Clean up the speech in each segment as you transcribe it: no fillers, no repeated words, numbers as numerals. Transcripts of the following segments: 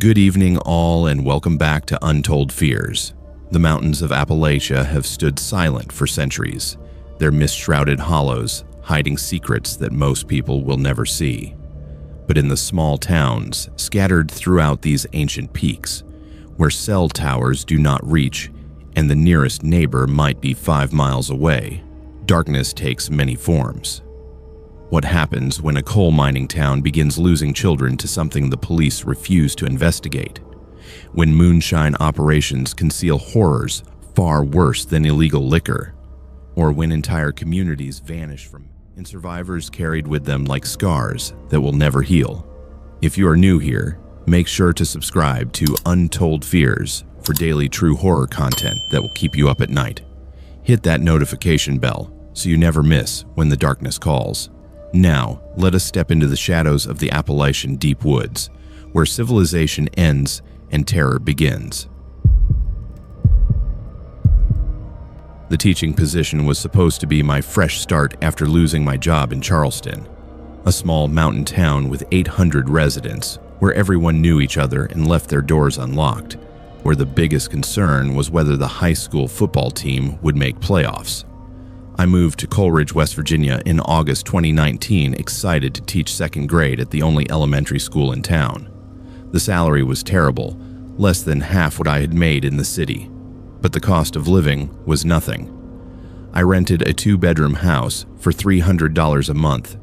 Good evening all, and welcome back to Untold Fears. The mountains of Appalachia have stood silent for centuries, their mist-shrouded hollows hiding secrets that most people will never see. But in the small towns scattered throughout these ancient peaks, where cell towers do not reach and the nearest neighbor might be 5 miles away, darkness takes many forms. What happens when a coal mining town begins losing children to something the police refuse to investigate? When moonshine operations conceal horrors far worse than illegal liquor? Or when entire communities vanish from and survivors carried with them like scars that will never heal? If you are new here, make sure to subscribe to Untold Fears for daily true horror content that will keep you up at night. Hit that notification bell so you never miss when the darkness calls. Now, let us step into the shadows of the Appalachian deep woods, where civilization ends and terror begins. The teaching position was supposed to be my fresh start after losing my job in Charleston, a small mountain town with 800 residents, where everyone knew each other and left their doors unlocked, where the biggest concern was whether the high school football team would make playoffs. I moved to Coleridge, West Virginia in August 2019, excited to teach second grade at the only elementary school in town. The salary was terrible, less than half what I had made in the city, but the cost of living was nothing. I rented a 2-bedroom house for $300 a month,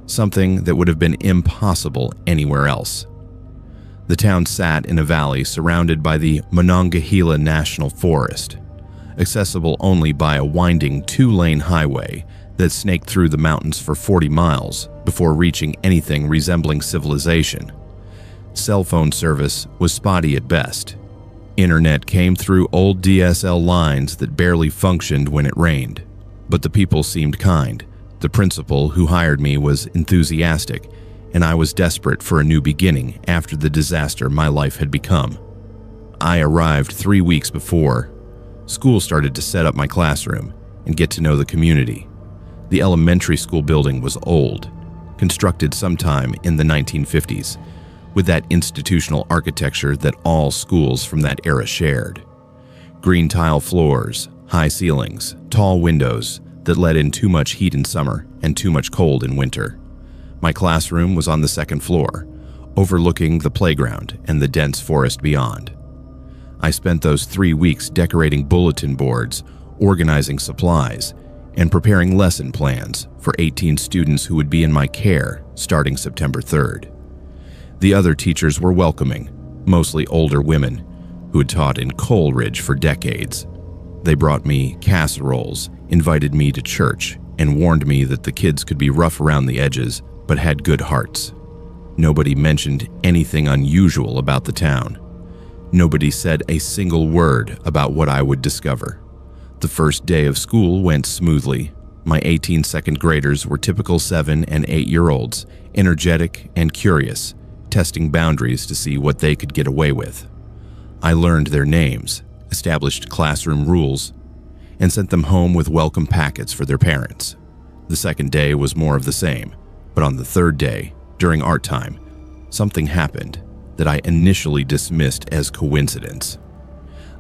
something that would have been impossible anywhere else. The town sat in a valley surrounded by the Monongahela National Forest, accessible only by a winding 2-lane highway that snaked through the mountains for 40 miles before reaching anything resembling civilization. Cell phone service was spotty at best. Internet came through old DSL lines that barely functioned when it rained. But the people seemed kind. The principal who hired me was enthusiastic, and I was desperate for a new beginning after the disaster my life had become. I arrived 3 weeks before school started to set up my classroom and get to know the community. The elementary school building was old, constructed sometime in the 1950s, with that institutional architecture that all schools from that era shared. Green tile floors, high ceilings, tall windows that let in too much heat in summer and too much cold in winter. My classroom was on the 2nd floor, overlooking the playground and the dense forest beyond. I spent those 3 weeks decorating bulletin boards, organizing supplies, and preparing lesson plans for 18 students who would be in my care starting September 3rd. The other teachers were welcoming, mostly older women who had taught in Coleridge for decades. They brought me casseroles, invited me to church, and warned me that the kids could be rough around the edges but had good hearts. Nobody mentioned anything unusual about the town. Nobody said a single word about what I would discover. The first day of school went smoothly. My 18 second graders were typical 7 and 8-year-olds, energetic and curious, testing boundaries to see what they could get away with. I learned their names, established classroom rules, and sent them home with welcome packets for their parents. The second day was more of the same, but on the third day, during art time, something happened that I initially dismissed as coincidence.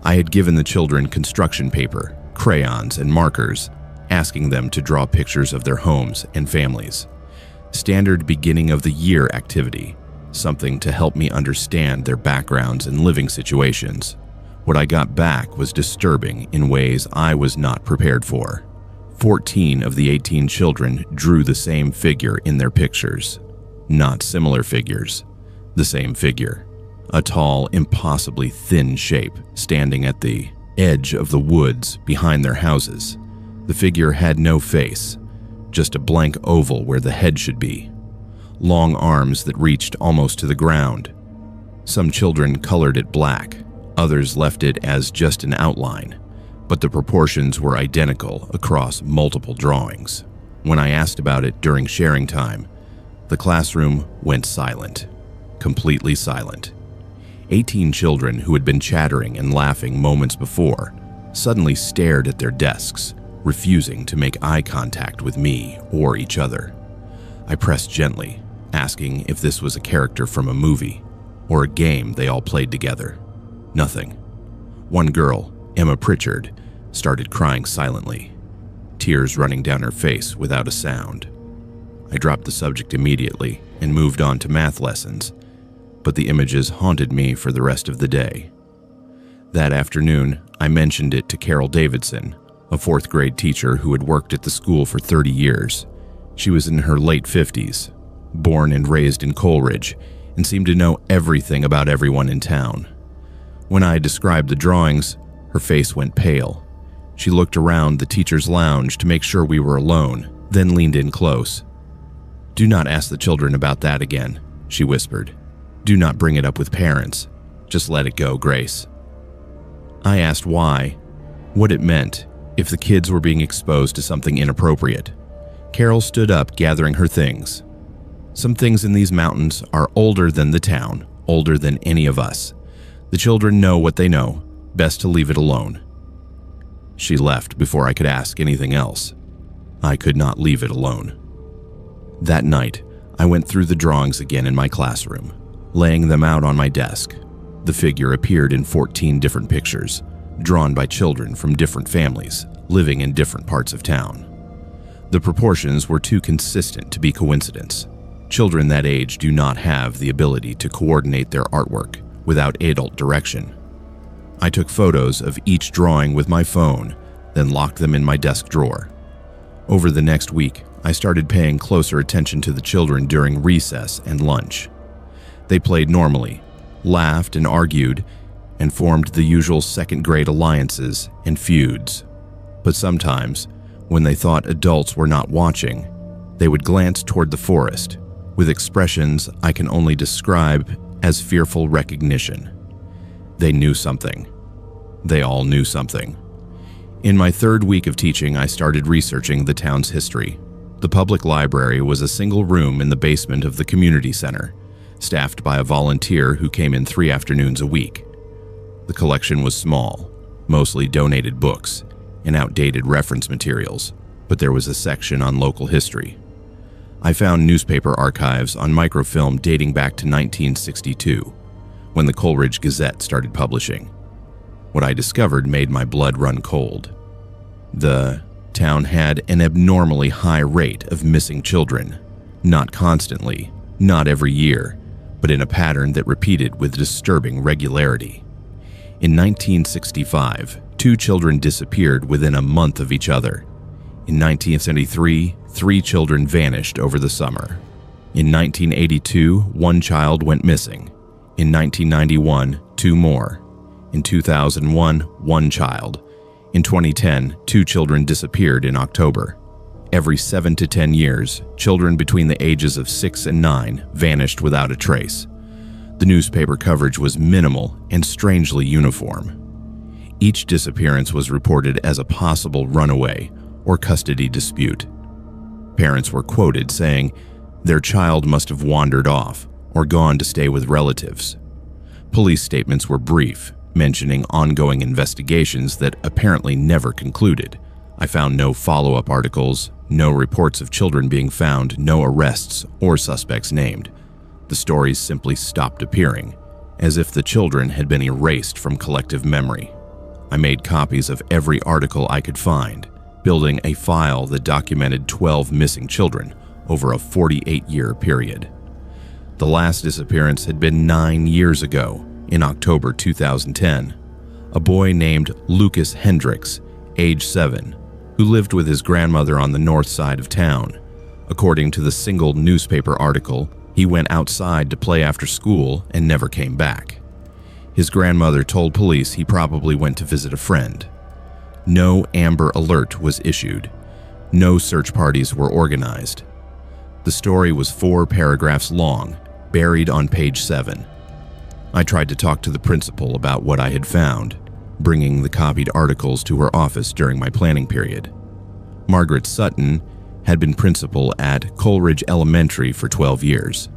I had given the children construction paper, crayons, and markers, asking them to draw pictures of their homes and families. Standard beginning of the year activity, something to help me understand their backgrounds and living situations. What I got back was disturbing in ways I was not prepared for. 14 of the 18 children drew the same figure in their pictures. Not similar figures. The same figure, a tall, impossibly thin shape standing at the edge of the woods behind their houses. The figure had no face, just a blank oval where the head should be. Long arms that reached almost to the ground. Some children colored it black, others left it as just an outline, but the proportions were identical across multiple drawings. When I asked about it during sharing time, the classroom went silent. Completely silent. 18 children who had been chattering and laughing moments before suddenly stared at their desks, refusing to make eye contact with me or each other. I pressed gently, asking if this was a character from a movie. or a game they all played together. Nothing. One girl, Emma Pritchard, started crying silently, tears running down her face without a sound. I dropped the subject immediately and moved on to math lessons, but the images haunted me for the rest of the day. That afternoon, I mentioned it to Carol Davidson, a fourth-grade teacher who had worked at the school for 30 years. She was in her late 50s, born and raised in Coleridge, and seemed to know everything about everyone in town. When I described the drawings, her face went pale. She looked around the teacher's lounge to make sure we were alone, then leaned in close. "Do not ask the children about that again," she whispered. "Do not bring it up with parents. Just let it go, Grace." I asked why, what it meant, if the kids were being exposed to something inappropriate. Carol stood up, gathering her things. "Some things in these mountains are older than the town, older than any of us. The children know what they know. Best to leave it alone." She left before I could ask anything else. I could not leave it alone. That night, I went through the drawings again in my classroom, laying them out on my desk. The figure appeared in 14 different pictures, drawn by children from different families, living in different parts of town. The proportions were too consistent to be coincidence. Children that age do not have the ability to coordinate their artwork without adult direction. I took photos of each drawing with my phone, then locked them in my desk drawer. Over the next week, I started paying closer attention to the children during recess and lunch. They played normally, laughed and argued, and formed the usual second-grade alliances and feuds. But sometimes, when they thought adults were not watching, they would glance toward the forest, with expressions I can only describe as fearful recognition. They knew something. They all knew something. In my third week of teaching, I started researching the town's history. The public library was a single room in the basement of the community center, staffed by a volunteer who came in 3 afternoons a week. The collection was small, mostly donated books and outdated reference materials, but there was a section on local history. I found newspaper archives on microfilm dating back to 1962, when the Coleridge Gazette started publishing. What I discovered made my blood run cold. The town had an abnormally high rate of missing children, not constantly, not every year, but in a pattern that repeated with disturbing regularity. In 1965, 2 children disappeared within a month of each other. In 1973, 3 children vanished over the summer. In 1982, 1 child went missing. In 1991, 2 more. In 2001, 1 child. In 2010, 2 children disappeared in October. Every 7 to 10 years, children between the ages of 6 and 9 vanished without a trace. The newspaper coverage was minimal and strangely uniform. Each disappearance was reported as a possible runaway or custody dispute. Parents were quoted saying their child must have wandered off or gone to stay with relatives. Police statements were brief, mentioning ongoing investigations that apparently never concluded. I found no follow-up articles, no reports of children being found, no arrests or suspects named. The stories simply stopped appearing, as if the children had been erased from collective memory. I made copies of every article I could find, building a file that documented 12 missing children over a 48-year period. The last disappearance had been 9 years ago, in October 2010. A boy named Lucas Hendricks, age 7, who lived with his grandmother on the north side of town. According to the single newspaper article, he went outside to play after school and never came back. His grandmother told police he probably went to visit a friend. No Amber Alert was issued. No search parties were organized. The story was 4 paragraphs long, buried on page 7. I tried to talk to the principal about what I had found, bringing the copied articles to her office during my planning period. Margaret Sutton had been principal at Coleridge Elementary for 12 years,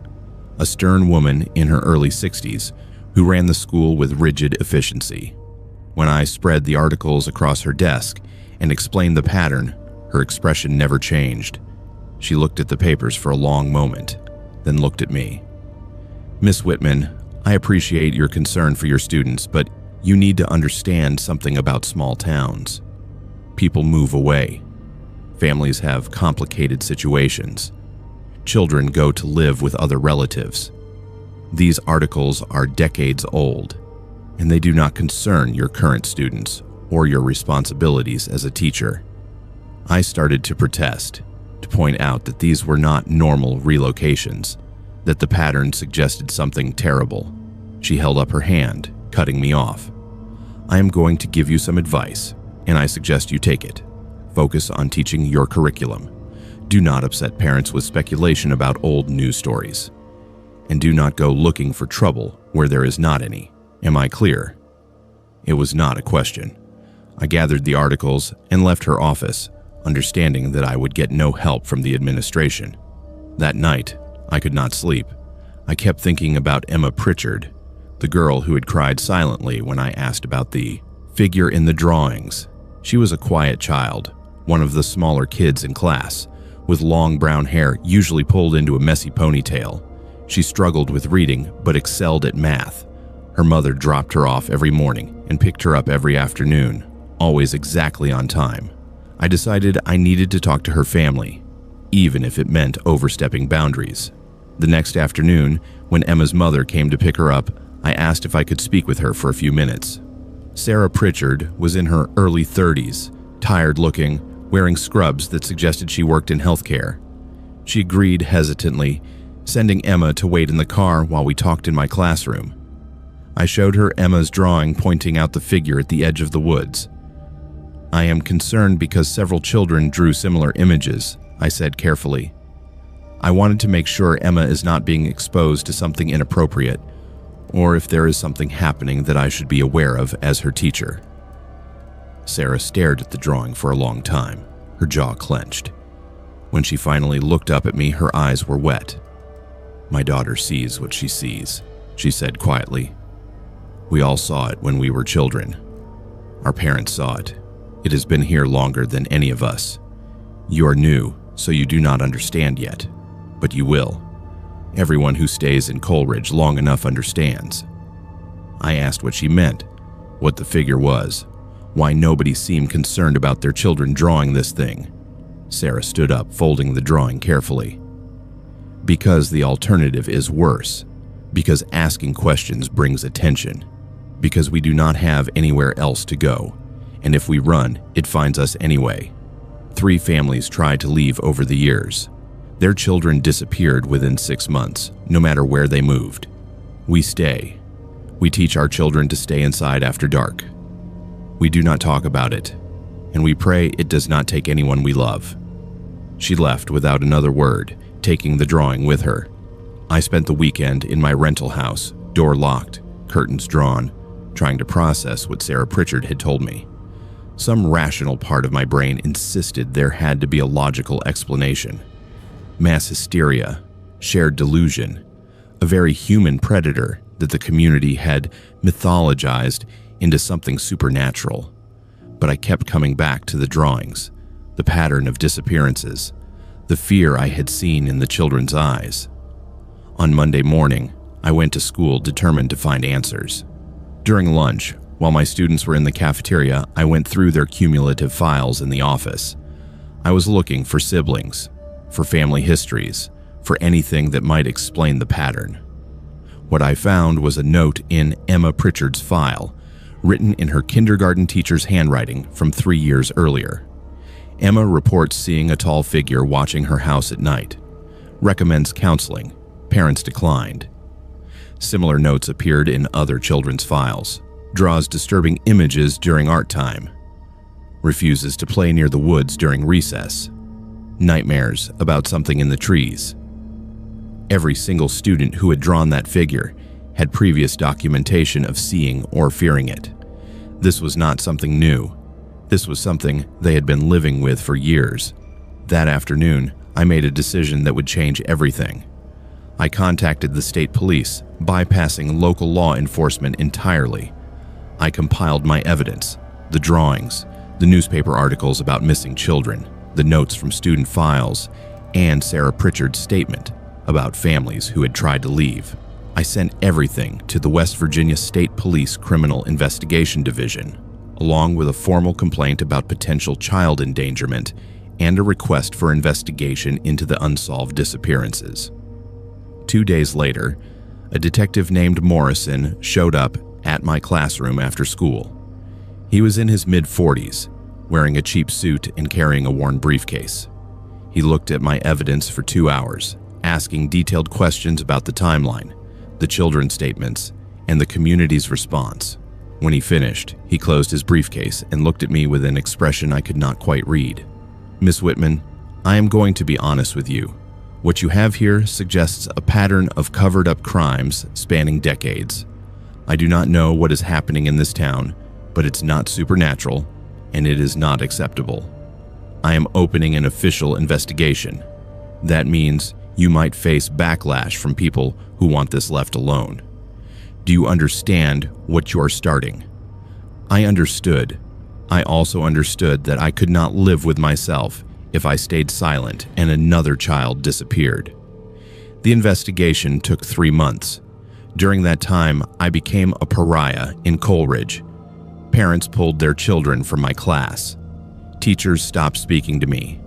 a stern woman in her early 60s who ran the school with rigid efficiency. When I spread the articles across her desk and explained the pattern, her expression never changed. She looked at the papers for a long moment, then looked at me. "Miss Whitman, I appreciate your concern for your students, but you need to understand something about small towns. People move away. Families have complicated situations. Children go to live with other relatives. These articles are decades old, and they do not concern your current students or your responsibilities as a teacher. I started to protest, to point out that these were not normal relocations, that the pattern suggested something terrible. She held up her hand, cutting me off. I am going to give you some advice, and I suggest you take it. Focus on teaching your curriculum. Do not upset parents with speculation about old news stories. And do not go looking for trouble where there is not any. Am I clear? It was not a question. I gathered the articles and left her office, understanding that I would get no help from the administration. That night, I could not sleep. I kept thinking about Emma Pritchard, the girl who had cried silently when I asked about the figure in the drawings. She was a quiet child, one of the smaller kids in class, with long brown hair usually pulled into a messy ponytail. She struggled with reading but excelled at math. Her mother dropped her off every morning and picked her up every afternoon, always exactly on time. I decided I needed to talk to her family, even if it meant overstepping boundaries. The next afternoon, when Emma's mother came to pick her up, I asked if I could speak with her for a few minutes. Sarah Pritchard was in her early 30s, tired-looking, wearing scrubs that suggested she worked in healthcare. She agreed hesitantly, sending Emma to wait in the car while we talked in my classroom. I showed her Emma's drawing pointing out the figure at the edge of the woods. I am concerned because several children drew similar images, I said carefully. I wanted to make sure Emma is not being exposed to something inappropriate, or if there is something happening that I should be aware of as her teacher. Sarah stared at the drawing for a long time, her jaw clenched. When she finally looked up at me, her eyes were wet. "My daughter sees what she sees," she said quietly. "We all saw it when we were children. Our parents saw it. It has been here longer than any of us. You are new, so you do not understand yet, but you will. Everyone who stays in Coleridge long enough understands." I asked what she meant, what the figure was, why nobody seemed concerned about their children drawing this thing. Sarah stood up, folding the drawing carefully. "Because the alternative is worse. Because asking questions brings attention. Because we do not have anywhere else to go. And if we run, it finds us anyway. 3 families tried to leave over the years. Their children disappeared within 6 months, no matter where they moved. We stay. We teach our children to stay inside after dark. We do not talk about it, and we pray it does not take anyone we love." She left without another word, taking the drawing with her. I spent the weekend in my rental house, door locked, curtains drawn, trying to process what Sarah Pritchard had told me. Some rational part of my brain insisted there had to be a logical explanation. Mass hysteria, shared delusion, a very human predator that the community had mythologized into something supernatural. But I kept coming back to the drawings, the pattern of disappearances, the fear I had seen in the children's eyes. On Monday morning, I went to school determined to find answers. During lunch, while my students were in the cafeteria, I went through their cumulative files in the office. I was looking for siblings, for family histories, for anything that might explain the pattern. What I found was a note in Emma Pritchard's file, written in her kindergarten teacher's handwriting from 3 years earlier. Emma reports seeing a tall figure watching her house at night. Recommends counseling. Parents declined. Similar notes appeared in other children's files. Draws disturbing images during art time. Refuses to play near the woods during recess. Nightmares about something in the trees. Every single student who had drawn that figure had previous documentation of seeing or fearing it. This was not something new. This was something they had been living with for years. That afternoon, I made a decision that would change everything. I contacted the state police, bypassing local law enforcement entirely. I compiled my evidence, the drawings, the newspaper articles about missing children, the notes from student files, and Sarah Pritchard's statement about families who had tried to leave. I sent everything to the West Virginia State Police Criminal Investigation Division, along with a formal complaint about potential child endangerment and a request for investigation into the unsolved disappearances. 2 days later, a detective named Morrison showed up at my classroom after school. He was in his mid-40s, wearing a cheap suit and carrying a worn briefcase. He looked at my evidence for 2 hours, asking detailed questions about the timeline, the children's statements, and the community's response. When he finished, he closed his briefcase and looked at me with an expression I could not quite read. "Miss Whitman, I am going to be honest with you. What you have here suggests a pattern of covered-up crimes spanning decades. I do not know what is happening in this town, but it's not supernatural, and it is not acceptable. I am opening an official investigation. That means you might face backlash from people who want this left alone. Do you understand what you are starting?" I understood. I also understood that I could not live with myself if I stayed silent and another child disappeared. The investigation took 3 months. During that time, I became a pariah in Coleridge. Parents pulled their children from my class. Teachers stopped speaking to me.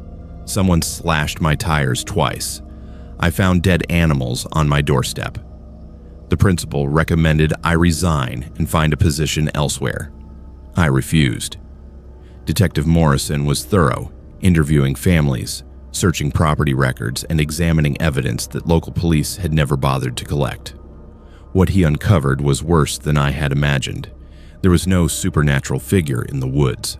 Someone slashed my tires twice. I found dead animals on my doorstep. The principal recommended I resign and find a position elsewhere. I refused. Detective Morrison was thorough, interviewing families, searching property records, and examining evidence that local police had never bothered to collect. What he uncovered was worse than I had imagined. There was no supernatural figure in the woods.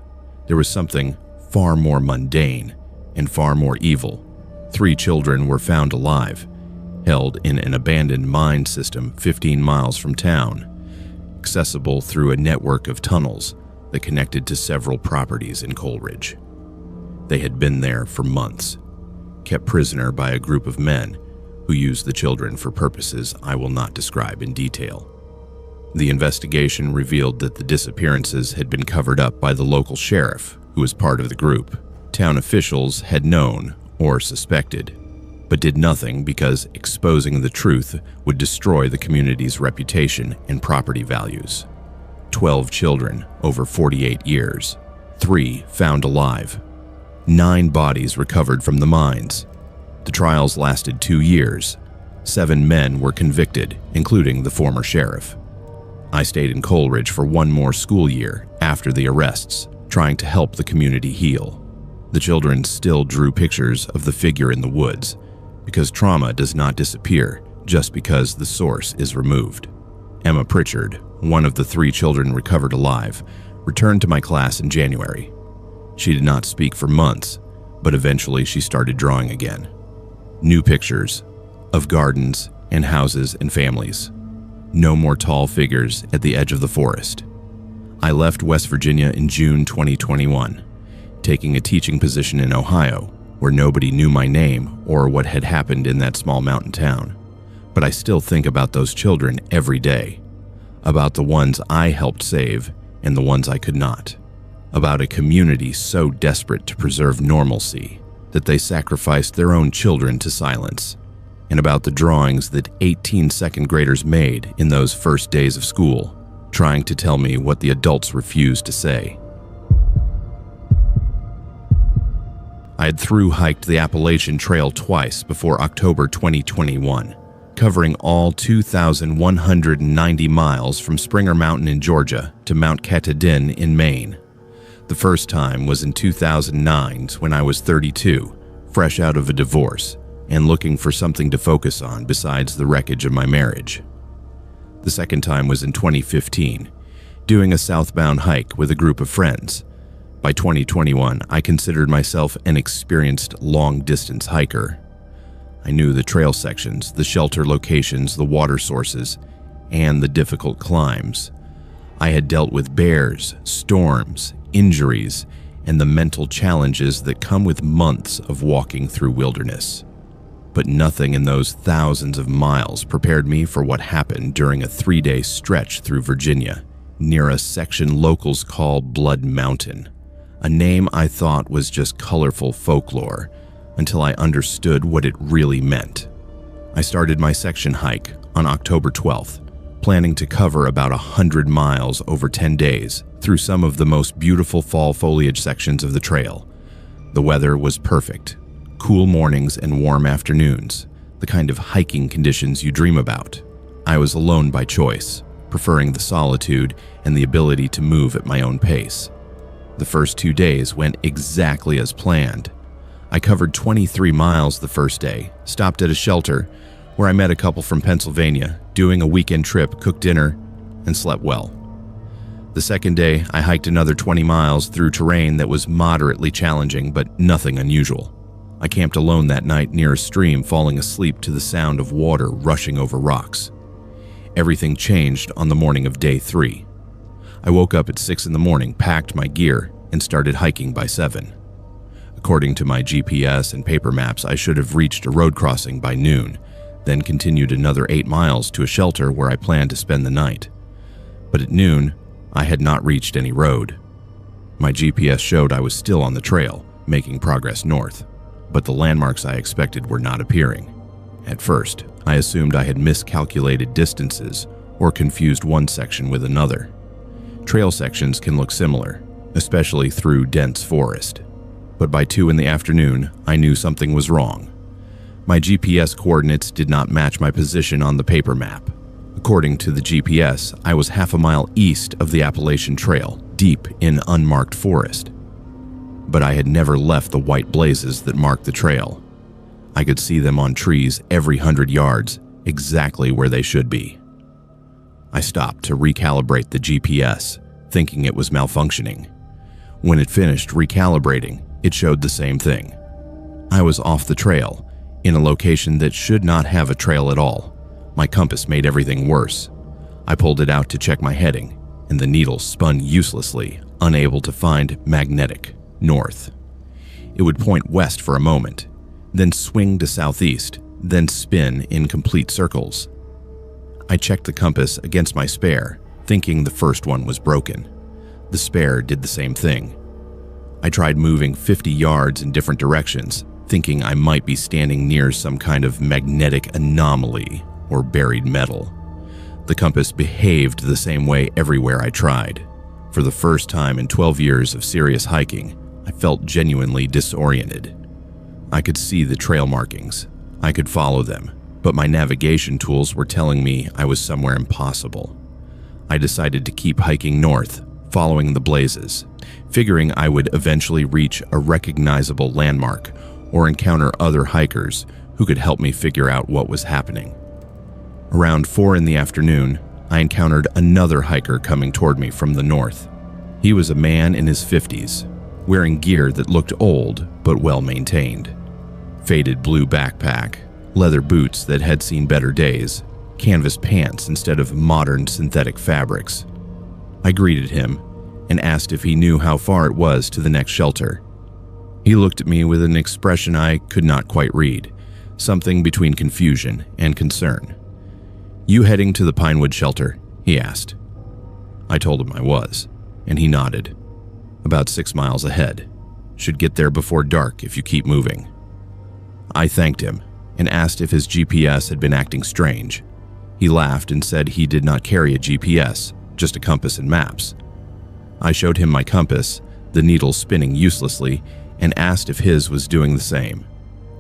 There was something far more mundane and far more evil. 3 children were found alive, held in an abandoned mine system 15 miles from town, accessible through a network of tunnels that connected to several properties in Coleridge. They had been there for months, kept prisoner by a group of men who used the children for purposes I will not describe in detail. The investigation revealed that the disappearances had been covered up by the local sheriff, who was part of the group. Town officials had known or suspected, but did nothing because exposing the truth would destroy the community's reputation and property values. 12 children over 48 years, 3 found alive, 9 bodies recovered from the mines. The trials lasted 2 years. 7 men were convicted, including the former sheriff. I stayed in Coleridge for 1 more school year after the arrests, trying to help the community heal. The children still drew pictures of the figure in the woods, because trauma does not disappear just because the source is removed. Emma Pritchard, one of the 3 children recovered alive, returned to my class in January. She did not speak for months, but eventually she started drawing again. New pictures of gardens and houses and families. No more tall figures at the edge of the forest. I left West Virginia in June 2021, taking a teaching position in Ohio, where nobody knew my name or what had happened in that small mountain town. But I still think about those children every day, about the ones I helped save and the ones I could not, about a community so desperate to preserve normalcy that they sacrificed their own children to silence, and about the drawings that 18 second graders made in those first days of school, trying to tell me what the adults refused to say. I had thru-hiked the Appalachian Trail twice before October 2021, covering all 2,190 miles from Springer Mountain in Georgia to Mount Katahdin in Maine. The first time was in 2009 when I was 32, fresh out of a divorce, and looking for something to focus on besides the wreckage of my marriage. The second time was in 2015, doing a southbound hike with a group of friends. By 2021, I considered myself an experienced long-distance hiker. I knew the trail sections, the shelter locations, the water sources, and the difficult climbs. I had dealt with bears, storms, injuries, and the mental challenges that come with months of walking through wilderness. But nothing in those thousands of miles prepared me for what happened during a 3-day stretch through Virginia, near a section locals call Blood Mountain, a name I thought was just colorful folklore until I understood what it really meant. I started my section hike on October 12th, planning to cover about 100 miles over 10 days through some of the most beautiful fall foliage sections of the trail. The weather was perfect. Cool mornings and warm afternoons, the kind of hiking conditions you dream about. I was alone by choice, preferring the solitude and the ability to move at my own pace. The first 2 days went exactly as planned. I covered 23 miles the first day, stopped at a shelter where I met a couple from Pennsylvania, doing a weekend trip, cooked dinner, and slept well. The second day, I hiked another 20 miles through terrain that was moderately challenging, but nothing unusual. I camped alone that night near a stream, falling asleep to the sound of water rushing over rocks. Everything changed on the morning of day 3. I woke up at 6 in the morning, packed my gear, and started hiking by 7. According to my GPS and paper maps, I should have reached a road crossing by noon, then continued another 8 miles to a shelter where I planned to spend the night. But at noon, I had not reached any road. My GPS showed I was still on the trail, making progress north, but the landmarks I expected were not appearing. At first, I assumed I had miscalculated distances or confused one section with another. Trail sections can look similar, especially through dense forest. But by 2 in the afternoon, I knew something was wrong. My GPS coordinates did not match my position on the paper map. According to the GPS, I was half a mile east of the Appalachian Trail, deep in unmarked forest. But I had never left the white blazes that marked the trail. I could see them on trees every 100 yards, exactly where they should be. I stopped to recalibrate the GPS, thinking it was malfunctioning. When it finished recalibrating, it showed the same thing. I was off the trail, in a location that should not have a trail at all. My compass made everything worse. I pulled it out to check my heading, and the needle spun uselessly, unable to find magnetic north. It would point west for a moment, then swing to southeast, then spin in complete circles. I checked the compass against my spare, thinking the first one was broken. The spare did the same thing. I tried moving 50 yards in different directions, thinking I might be standing near some kind of magnetic anomaly or buried metal. The compass behaved the same way everywhere I tried. For the first time in 12 years of serious hiking, I felt genuinely disoriented. I could see the trail markings. I could follow them, but my navigation tools were telling me I was somewhere impossible. I decided to keep hiking north, following the blazes, figuring I would eventually reach a recognizable landmark or encounter other hikers who could help me figure out what was happening. Around 4 in the afternoon, I encountered another hiker coming toward me from the north. He was a man in his 50s, wearing gear that looked old but well maintained. Faded blue backpack, leather boots that had seen better days, canvas pants instead of modern synthetic fabrics. I greeted him and asked if he knew how far it was to the next shelter. He looked at me with an expression I could not quite read, something between confusion and concern. "You heading to the Pinewood shelter?" he asked. I told him I was, and he nodded. "About 6 miles ahead. Should get there before dark if you keep moving." I thanked him and asked if his GPS had been acting strange. He laughed and said he did not carry a GPS, just a compass and maps. I showed him my compass, the needle spinning uselessly, and asked if his was doing the same.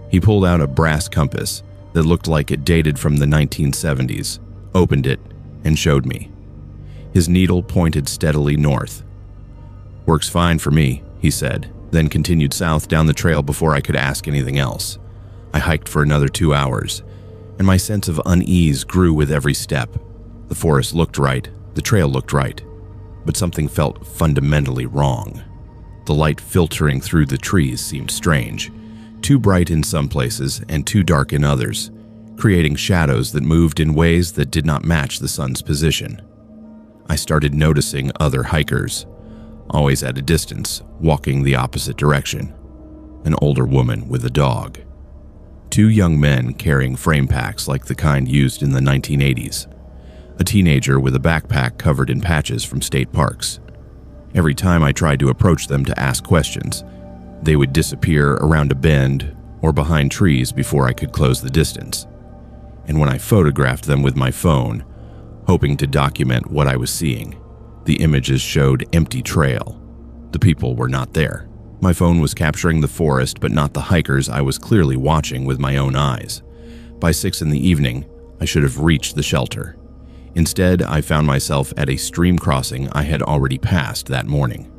He pulled out a brass compass that looked like it dated from the 1970s, opened it, and showed me. His needle pointed steadily north. "Works fine for me," he said, then continued south down the trail before I could ask anything else. I hiked for another 2 hours, and my sense of unease grew with every step. The forest looked right, the trail looked right, but something felt fundamentally wrong. The light filtering through the trees seemed strange, too bright in some places and too dark in others, creating shadows that moved in ways that did not match the sun's position. I started noticing other hikers, always at a distance, walking the opposite direction. An older woman with a dog. 2 young men carrying frame packs like the kind used in the 1980s. A teenager with a backpack covered in patches from state parks. Every time I tried to approach them to ask questions, they would disappear around a bend or behind trees before I could close the distance. and when I photographed them with my phone, hoping to document what I was seeing, the images showed empty trail. The people were not there. My phone was capturing the forest, but not the hikers I was clearly watching with my own eyes. By 6 in the evening, I should have reached the shelter. Instead, I found myself at a stream crossing I had already passed that morning.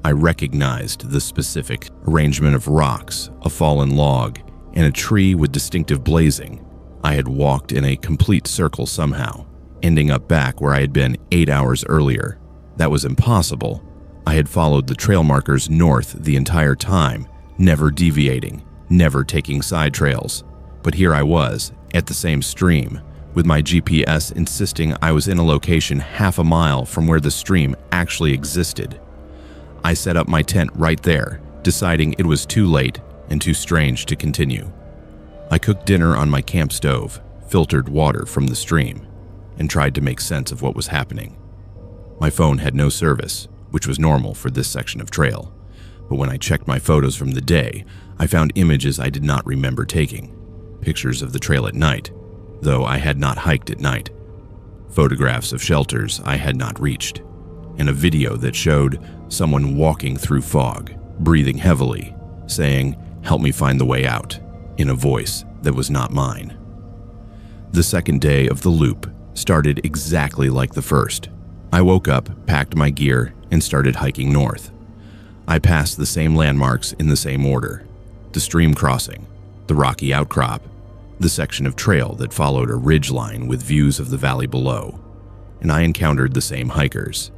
I recognized the specific arrangement of rocks, a fallen log, and a tree with distinctive blazing. I had walked in a complete circle somehow, ending up back where I had been 8 hours earlier. That was impossible. I had followed the trail markers north the entire time, never deviating, never taking side trails. But here I was, at the same stream, with my GPS insisting I was in a location half a mile from where the stream actually existed. I set up my tent right there, deciding it was too late and too strange to continue. I cooked dinner on my camp stove, filtered water from the stream, and tried to make sense of what was happening. My phone had no service, which was normal for this section of trail, but when I checked my photos from the day, I found images I did not remember taking, pictures of the trail at night, though I had not hiked at night, photographs of shelters I had not reached, and a video that showed someone walking through fog, breathing heavily, saying, "Help me find the way out," in a voice that was not mine. The second day of the loop started exactly like the first. I woke up, packed my gear, and started hiking north. I passed the same landmarks in the same order: the stream crossing, the rocky outcrop, the section of trail that followed a ridge line with views of the valley below, and I encountered the same hikers.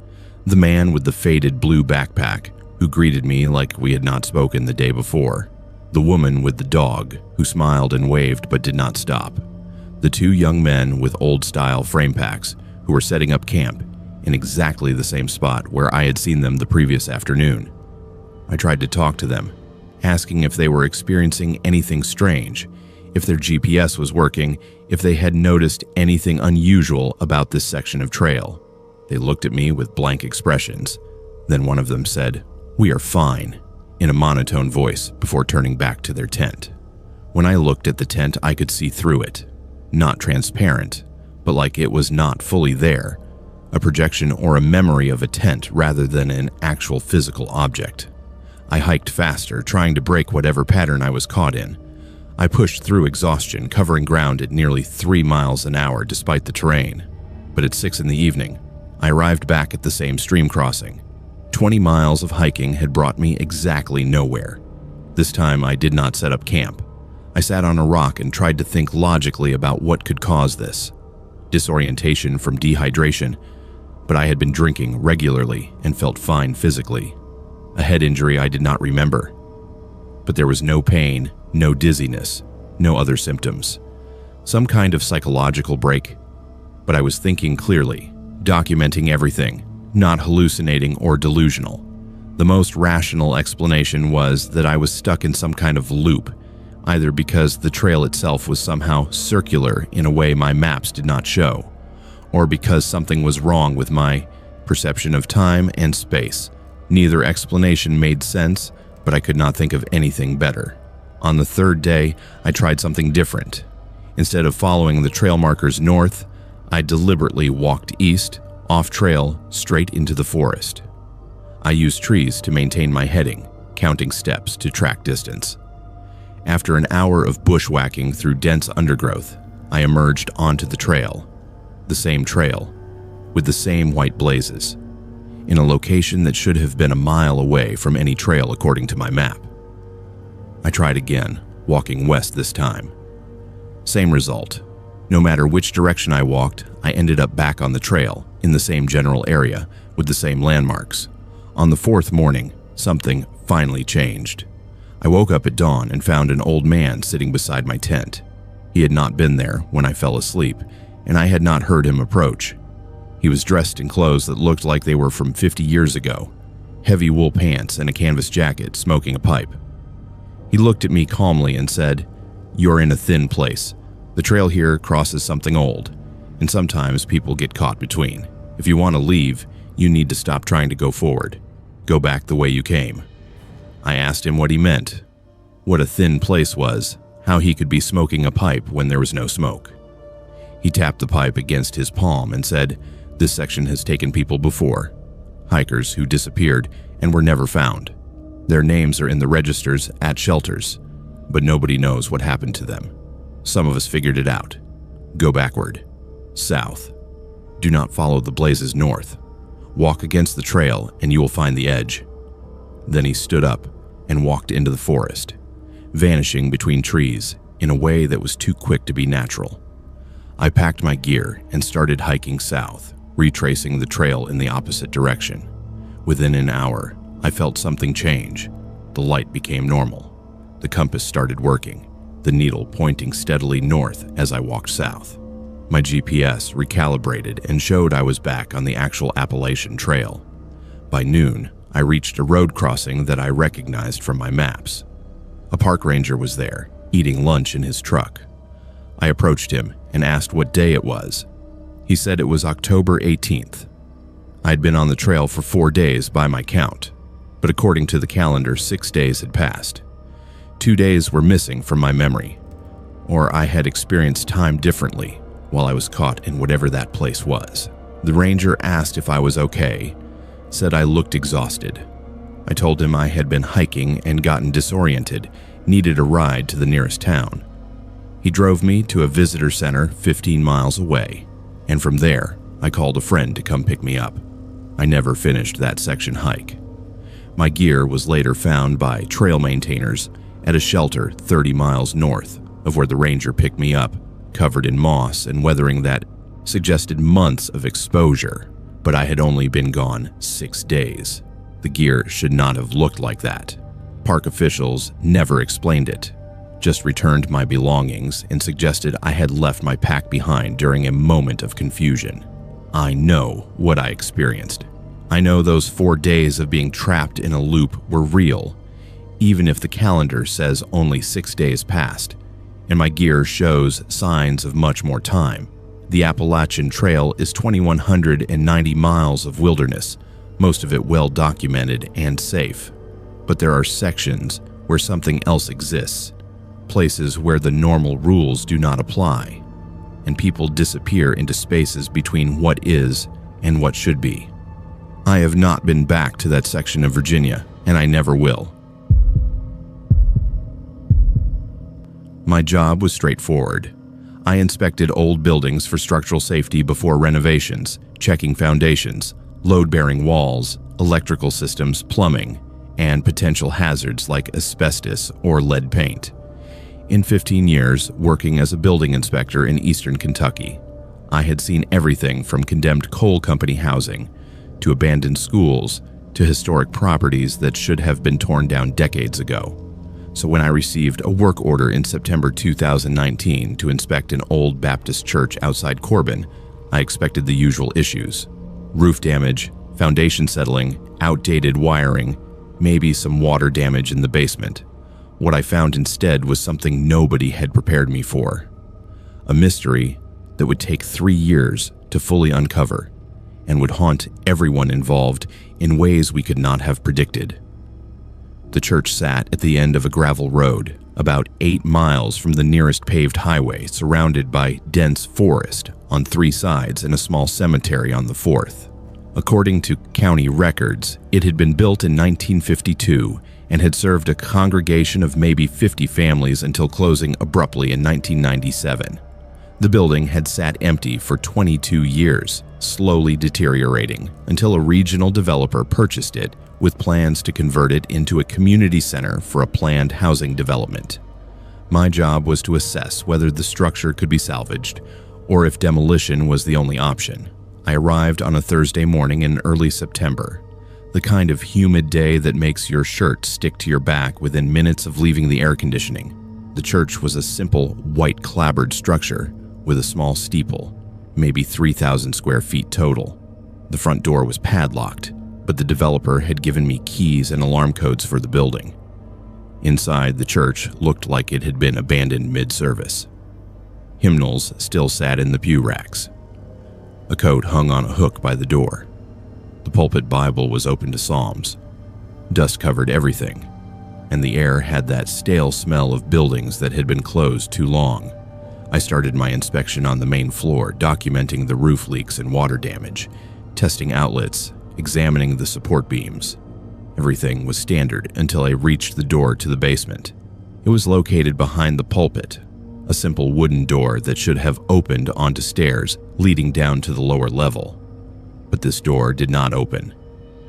The man with the faded blue backpack, who greeted me like we had not spoken the day before. The woman with the dog, who smiled and waved but did not stop. The 2 young men with old-style frame packs, who were setting up camp in exactly the same spot where I had seen them the previous afternoon. I tried to talk to them, asking if they were experiencing anything strange, if their GPS was working, if they had noticed anything unusual about this section of trail. They looked at me with blank expressions. Then one of them said, "We are fine," in a monotone voice before turning back to their tent. When I looked at the tent, I could see through it. Not transparent, but like it was not fully there, a projection or a memory of a tent rather than an actual physical object. I hiked faster, trying to break whatever pattern I was caught in. I pushed through exhaustion, covering ground at nearly 3 miles an hour despite the terrain. But at 6 in the evening, I arrived back at the same stream crossing. 20 miles of hiking had brought me exactly nowhere. This time I did not set up camp. I sat on a rock and tried to think logically about what could cause this. Disorientation from dehydration, but I had been drinking regularly and felt fine physically. A head injury I did not remember. But there was no pain, no dizziness, no other symptoms. Some kind of psychological break. But I was thinking clearly, documenting everything, not hallucinating or delusional. The most rational explanation was that I was stuck in some kind of loop, either because the trail itself was somehow circular in a way my maps did not show, or because something was wrong with my perception of time and space. Neither explanation made sense, but I could not think of anything better. On the 3rd day, I tried something different. Instead of following the trail markers north, I deliberately walked east, off trail, straight into the forest. I used trees to maintain my heading, counting steps to track distance. After an hour of bushwhacking through dense undergrowth, I emerged onto the trail. The same trail, with the same white blazes, in a location that should have been a mile away from any trail according to my map. I tried again, walking west this time. Same result. No matter which direction I walked, I ended up back on the trail, in the same general area, with the same landmarks. On the 4th morning, something finally changed. I woke up at dawn and found an old man sitting beside my tent. He had not been there when I fell asleep, and I had not heard him approach. He was dressed in clothes that looked like they were from 50 years ago, heavy wool pants and a canvas jacket, smoking a pipe. He looked at me calmly and said, "You're in a thin place. The trail here crosses something old, and sometimes people get caught between. If you want to leave, you need to stop trying to go forward. Go back the way you came." I asked him what he meant, what a thin place was, how he could be smoking a pipe when there was no smoke. He tapped the pipe against his palm and said, "This section has taken people before. Hikers who disappeared and were never found. Their names are in the registers at shelters, but nobody knows what happened to them. Some of us figured it out. Go backward. South. Do not follow the blazes north. Walk against the trail and you will find the edge." Then he stood up and walked into the forest, vanishing between trees in a way that was too quick to be natural. I packed my gear and started hiking south, retracing the trail in the opposite direction. Within an hour, I felt something change. The light became normal. The compass started working, the needle pointing steadily north as I walked south. My GPS recalibrated and showed I was back on the actual Appalachian Trail. By noon, I reached a road crossing that I recognized from my maps. A park ranger was there, eating lunch in his truck. I approached him and asked what day it was. He said it was October 18th. I'd been on the trail for 4 days by my count, but according to the calendar, 6 days had passed. 2 days were missing from my memory, or I had experienced time differently while I was caught in whatever that place was. The ranger asked if I was okay, said I looked exhausted. I told him I had been hiking and gotten disoriented, needed a ride to the nearest town. He drove me to a visitor center 15 miles away, and from there, I called a friend to come pick me up. I never finished that section hike. My gear was later found by trail maintainers at a shelter 30 miles north of where the ranger picked me up, covered in moss and weathering that suggested months of exposure, but I had only been gone 6 days. The gear should not have looked like that. Park officials never explained it, just returned my belongings and suggested I had left my pack behind during a moment of confusion. I know what I experienced. I know those 4 days of being trapped in a loop were real, even if the calendar says only 6 days passed, and my gear shows signs of much more time. The Appalachian Trail is 2,190 miles of wilderness, most of it well documented and safe. But there are sections where something else exists, places where the normal rules do not apply, and people disappear into spaces between what is and what should be. I have not been back to that section of Virginia, and I never will. My job was straightforward. I inspected old buildings for structural safety before renovations, checking foundations, load-bearing walls, electrical systems, plumbing, and potential hazards like asbestos or lead paint. In 15 years, working as a building inspector in eastern Kentucky, I had seen everything from condemned coal company housing to abandoned schools to historic properties that should have been torn down decades ago. So when I received a work order in September 2019 to inspect an old Baptist church outside Corbin, I expected the usual issues: roof damage, foundation settling, outdated wiring, maybe some water damage in the basement. What I found instead was something nobody had prepared me for. A mystery that would take 3 years to fully uncover and would haunt everyone involved in ways we could not have predicted. The church sat at the end of a gravel road, about 8 miles from the nearest paved highway, surrounded by dense forest on 3 sides and a small cemetery on the 4th. According to county records, it had been built in 1952 and had served a congregation of maybe 50 families until closing abruptly in 1997. The building had sat empty for 22 years, slowly deteriorating, until a regional developer purchased it with plans to convert it into a community center for a planned housing development. My job was to assess whether the structure could be salvaged or if demolition was the only option. I arrived on a Thursday morning in early September, the kind of humid day that makes your shirt stick to your back within minutes of leaving the air conditioning. The church was a simple, white clapboard structure with a small steeple, maybe 3,000 square feet total. The front door was padlocked, but the developer had given me keys and alarm codes for the building. Inside, the church looked like it had been abandoned mid-service. Hymnals still sat in the pew racks. A coat hung on a hook by the door. The pulpit Bible was open to Psalms. Dust covered everything, and the air had that stale smell of buildings that had been closed too long. I started my inspection on the main floor, documenting the roof leaks and water damage, testing outlets, examining the support beams. Everything was standard until I reached the door to the basement. It was located behind the pulpit, a simple wooden door that should have opened onto stairs leading down to the lower level. But this door did not open.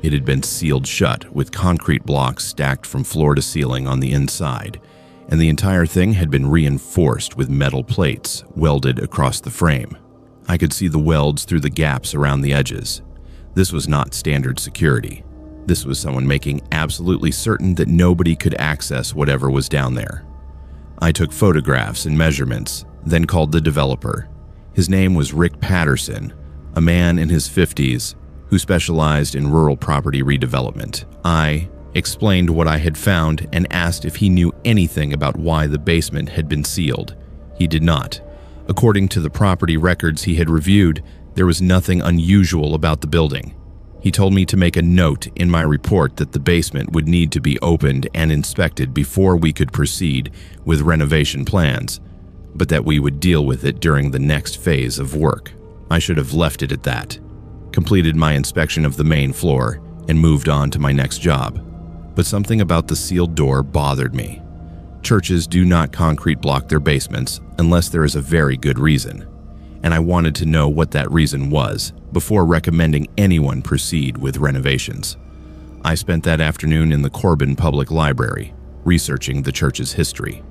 It had been sealed shut with concrete blocks stacked from floor to ceiling on the inside, and the entire thing had been reinforced with metal plates welded across the frame. I could see the welds through the gaps around the edges. This was not standard security. This was someone making absolutely certain that nobody could access whatever was down there. I took photographs and measurements, then called the developer. His name was Rick Patterson, a man in his 50s who specialized in rural property redevelopment. I explained what I had found and asked if he knew anything about why the basement had been sealed. He did not. According to the property records he had reviewed, there was nothing unusual about the building. He told me to make a note in my report that the basement would need to be opened and inspected before we could proceed with renovation plans, but that we would deal with it during the next phase of work. I should have left it at that, completed my inspection of the main floor, and moved on to my next job. But something about the sealed door bothered me. Churches do not concrete block their basements unless there is a very good reason, and I wanted to know what that reason was before recommending anyone proceed with renovations. I spent that afternoon in the Corbin Public Library, researching the church's history.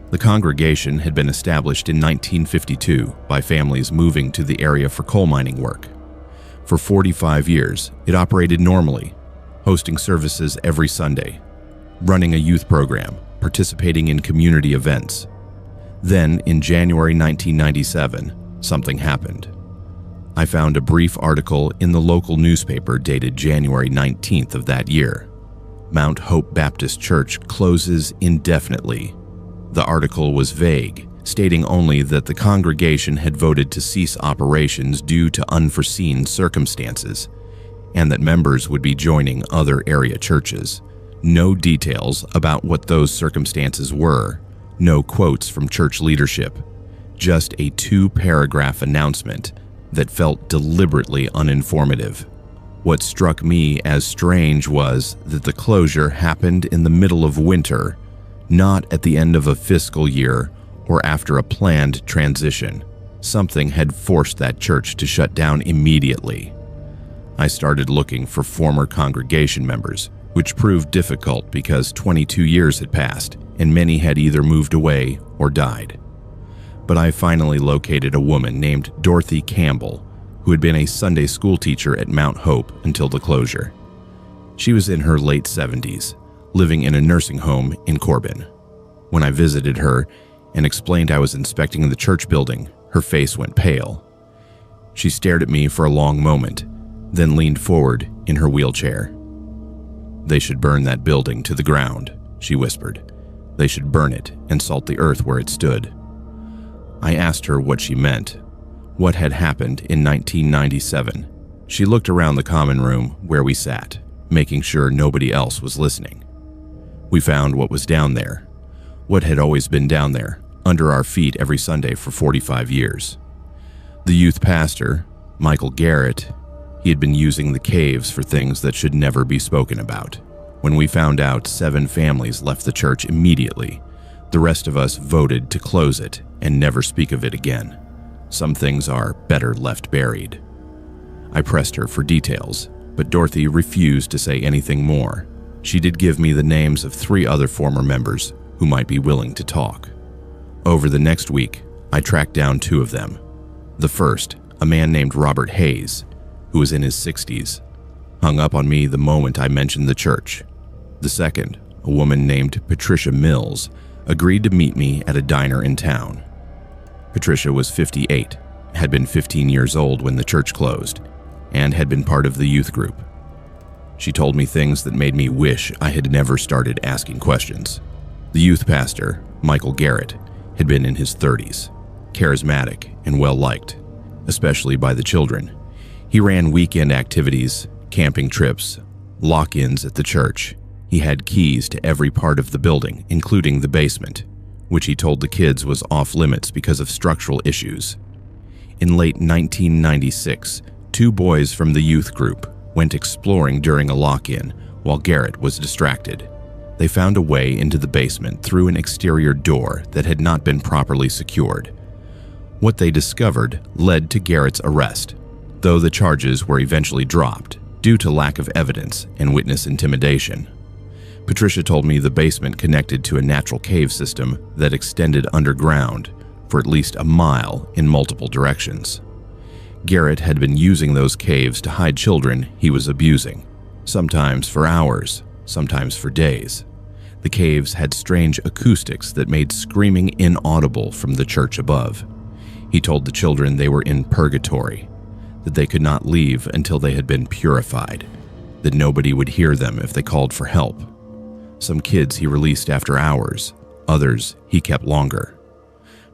The congregation had been established in 1952 by families moving to the area for coal mining work. For 45 years, it operated normally, hosting services every Sunday, running a youth program, participating in community events. Then, in January 1997, something happened. I found a brief article in the local newspaper dated January 19th of that year. Mount Hope Baptist Church closes indefinitely. The article was vague, stating only that the congregation had voted to cease operations due to unforeseen circumstances, and that members would be joining other area churches. No details about what those circumstances were, no quotes from church leadership, just a 2-paragraph announcement that felt deliberately uninformative. What struck me as strange was that the closure happened in the middle of winter, not at the end of a fiscal year or after a planned transition. Something had forced that church to shut down immediately. I started looking for former congregation members, which proved difficult because 22 years had passed and many had either moved away or died. But I finally located a woman named Dorothy Campbell, who had been a Sunday school teacher at Mount Hope until the closure. She was in her late 70s, living in a nursing home in Corbin. When I visited her and explained I was inspecting the church building, her face went pale. She stared at me for a long moment, then leaned forward in her wheelchair. "They should burn that building to the ground," she whispered. "They should burn it and salt the earth where it stood." I asked her what she meant, what had happened in 1997. She looked around the common room where we sat, making sure nobody else was listening. We found what was down there, what had always been down there, under our feet every Sunday for 45 years. The youth pastor, Michael Garrett, he had been using the caves for things that should never be spoken about. When we found out, 7 families left the church immediately. The rest of us voted to close it and never speak of it again. Some things are better left buried. I pressed her for details, but Dorothy refused to say anything more. She did give me the names of 3 other former members who might be willing to talk. Over the next week, I tracked down 2 of them. The first, a man named Robert Hayes, who was in his 60s, hung up on me the moment I mentioned the church. The second, a woman named Patricia Mills, agreed to meet me at a diner in town. Patricia was 58, had been 15 years old when the church closed, and had been part of the youth group. She told me things that made me wish I had never started asking questions. The youth pastor, Michael Garrett, had been in his 30s, charismatic and well-liked, especially by the children. He ran weekend activities, camping trips, lock-ins at the church. He had keys to every part of the building, including the basement, which he told the kids was off limits because of structural issues. In late 1996, 2 boys from the youth group went exploring during a lock-in while Garrett was distracted. They found a way into the basement through an exterior door that had not been properly secured. What they discovered led to Garrett's arrest, though the charges were eventually dropped due to lack of evidence and witness intimidation. Patricia told me the basement connected to a natural cave system that extended underground for at least a mile in multiple directions. Garrett had been using those caves to hide children he was abusing, sometimes for hours, sometimes for days. The caves had strange acoustics that made screaming inaudible from the church above. He told the children they were in purgatory, that they could not leave until they had been purified, that nobody would hear them if they called for help. Some kids he released after hours, others he kept longer.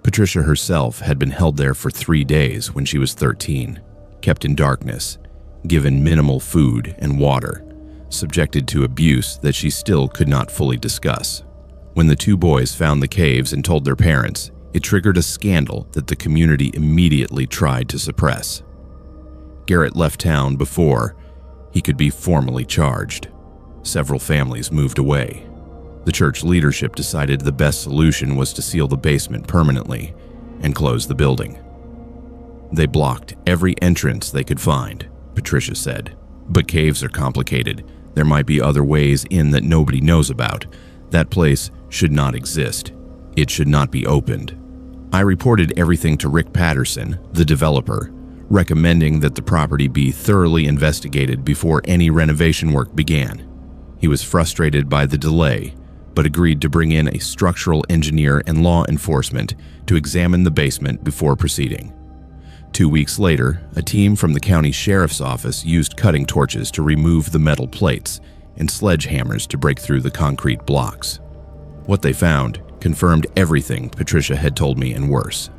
Patricia herself had been held there for 3 days when she was 13, kept in darkness, given minimal food and water, subjected to abuse that she still could not fully discuss. When the 2 boys found the caves and told their parents, it triggered a scandal that the community immediately tried to suppress. Garrett left town before he could be formally charged. Several families moved away. The church leadership decided the best solution was to seal the basement permanently and close the building. They blocked every entrance they could find, Patricia said. But caves are complicated. There might be other ways in that nobody knows about. That place should not exist. It should not be opened. I reported everything to Rick Patterson, the developer, recommending that the property be thoroughly investigated before any renovation work began. He was frustrated by the delay, but agreed to bring in a structural engineer and law enforcement to examine the basement before proceeding. 2 weeks later, a team from the county sheriff's office used cutting torches to remove the metal plates and sledgehammers to break through the concrete blocks. What they found confirmed everything Patricia had told me and worse.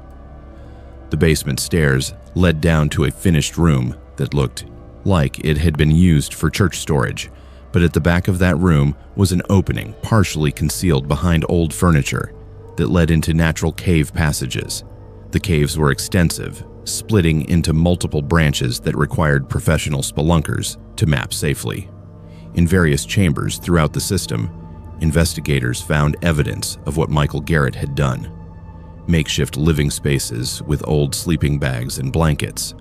The basement stairs led down to a finished room that looked like it had been used for church storage, but at the back of that room was an opening partially concealed behind old furniture that led into natural cave passages. The caves were extensive, splitting into multiple branches that required professional spelunkers to map safely. In various chambers throughout the system, investigators found evidence of what Michael Garrett had done. Makeshift living spaces with old sleeping bags and blankets,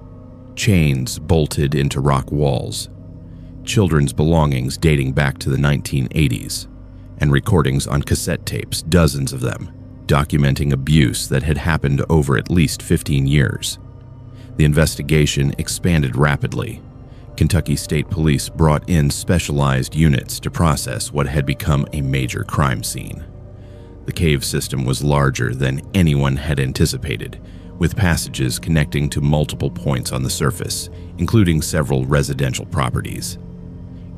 chains bolted into rock walls, children's belongings dating back to the 1980s, and recordings on cassette tapes, dozens of them, documenting abuse that had happened over at least 15 years. The investigation expanded rapidly. Kentucky State Police brought in specialized units to process what had become a major crime scene. The cave system was larger than anyone had anticipated, with passages connecting to multiple points on the surface, including several residential properties.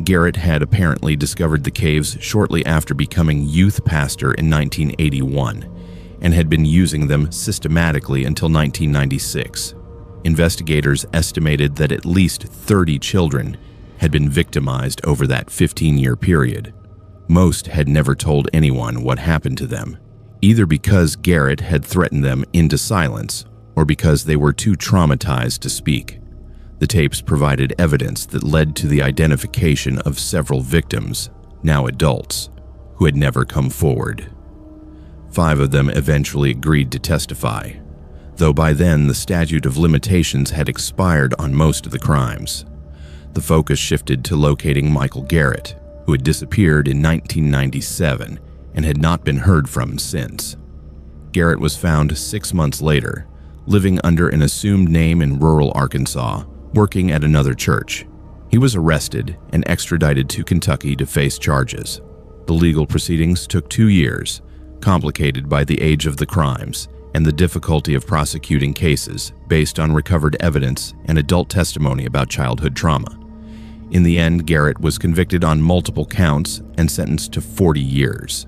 Garrett had apparently discovered the caves shortly after becoming youth pastor in 1981 and had been using them systematically until 1996. Investigators estimated that at least 30 children had been victimized over that 15-year period. Most had never told anyone what happened to them, either because Garrett had threatened them into silence or because they were too traumatized to speak. The tapes provided evidence that led to the identification of several victims, now adults, who had never come forward. 5 of them eventually agreed to testify, though by then the statute of limitations had expired on most of the crimes. The focus shifted to locating Michael Garrett, who had disappeared in 1997 and had not been heard from since. Garrett was found 6 months later, living under an assumed name in rural Arkansas, working at another church. He was arrested and extradited to Kentucky to face charges. The legal proceedings took 2 years, complicated by the age of the crimes and the difficulty of prosecuting cases based on recovered evidence and adult testimony about childhood trauma. In the end, Garrett was convicted on multiple counts and sentenced to 40 years.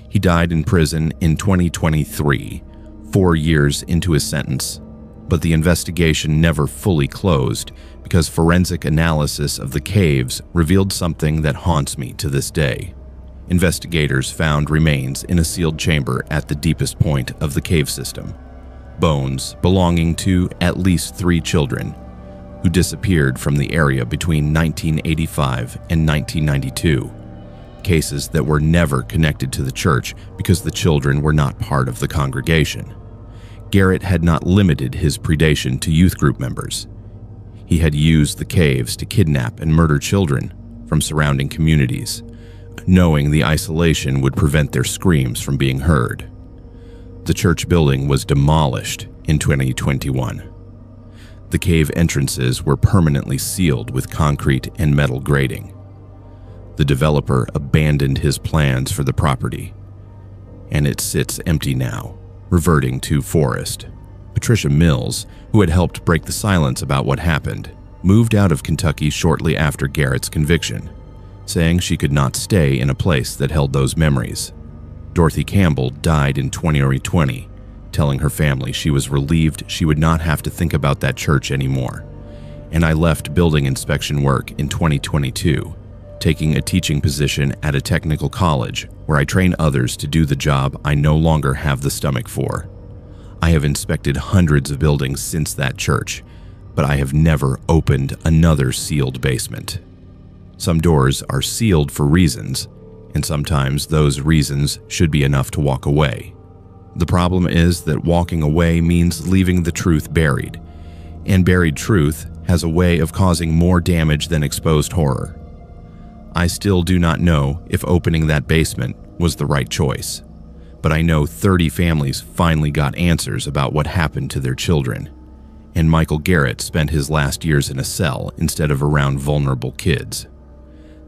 He died in prison in 2023, 4 years into his sentence, but the investigation never fully closed because forensic analysis of the caves revealed something that haunts me to this day. investigators found remains in a sealed chamber at the deepest point of the cave system. Bones belonging to at least 3 children who disappeared from the area between 1985 and 1992. Cases that were never connected to the church because the children were not part of the congregation. Garrett had not limited his predation to youth group members. He had used the caves to kidnap and murder children from surrounding communities, knowing the isolation would prevent their screams from being heard. The church building was demolished in 2021. The cave entrances were permanently sealed with concrete and metal grating. The developer abandoned his plans for the property, and it sits empty now, reverting to forest. Patricia Mills, who had helped break the silence about what happened, moved out of Kentucky shortly after Garrett's conviction, saying she could not stay in a place that held those memories. Dorothy Campbell died in 2020, telling her family she was relieved she would not have to think about that church anymore. And I left building inspection work in 2022, taking a teaching position at a technical college where I train others to do the job I no longer have the stomach for. I have inspected hundreds of buildings since that church, but I have never opened another sealed basement. Some doors are sealed for reasons, and sometimes those reasons should be enough to walk away. The problem is that walking away means leaving the truth buried, and buried truth has a way of causing more damage than exposed horror. I still do not know if opening that basement was the right choice, but I know 30 families finally got answers about what happened to their children, and Michael Garrett spent his last years in a cell instead of around vulnerable kids.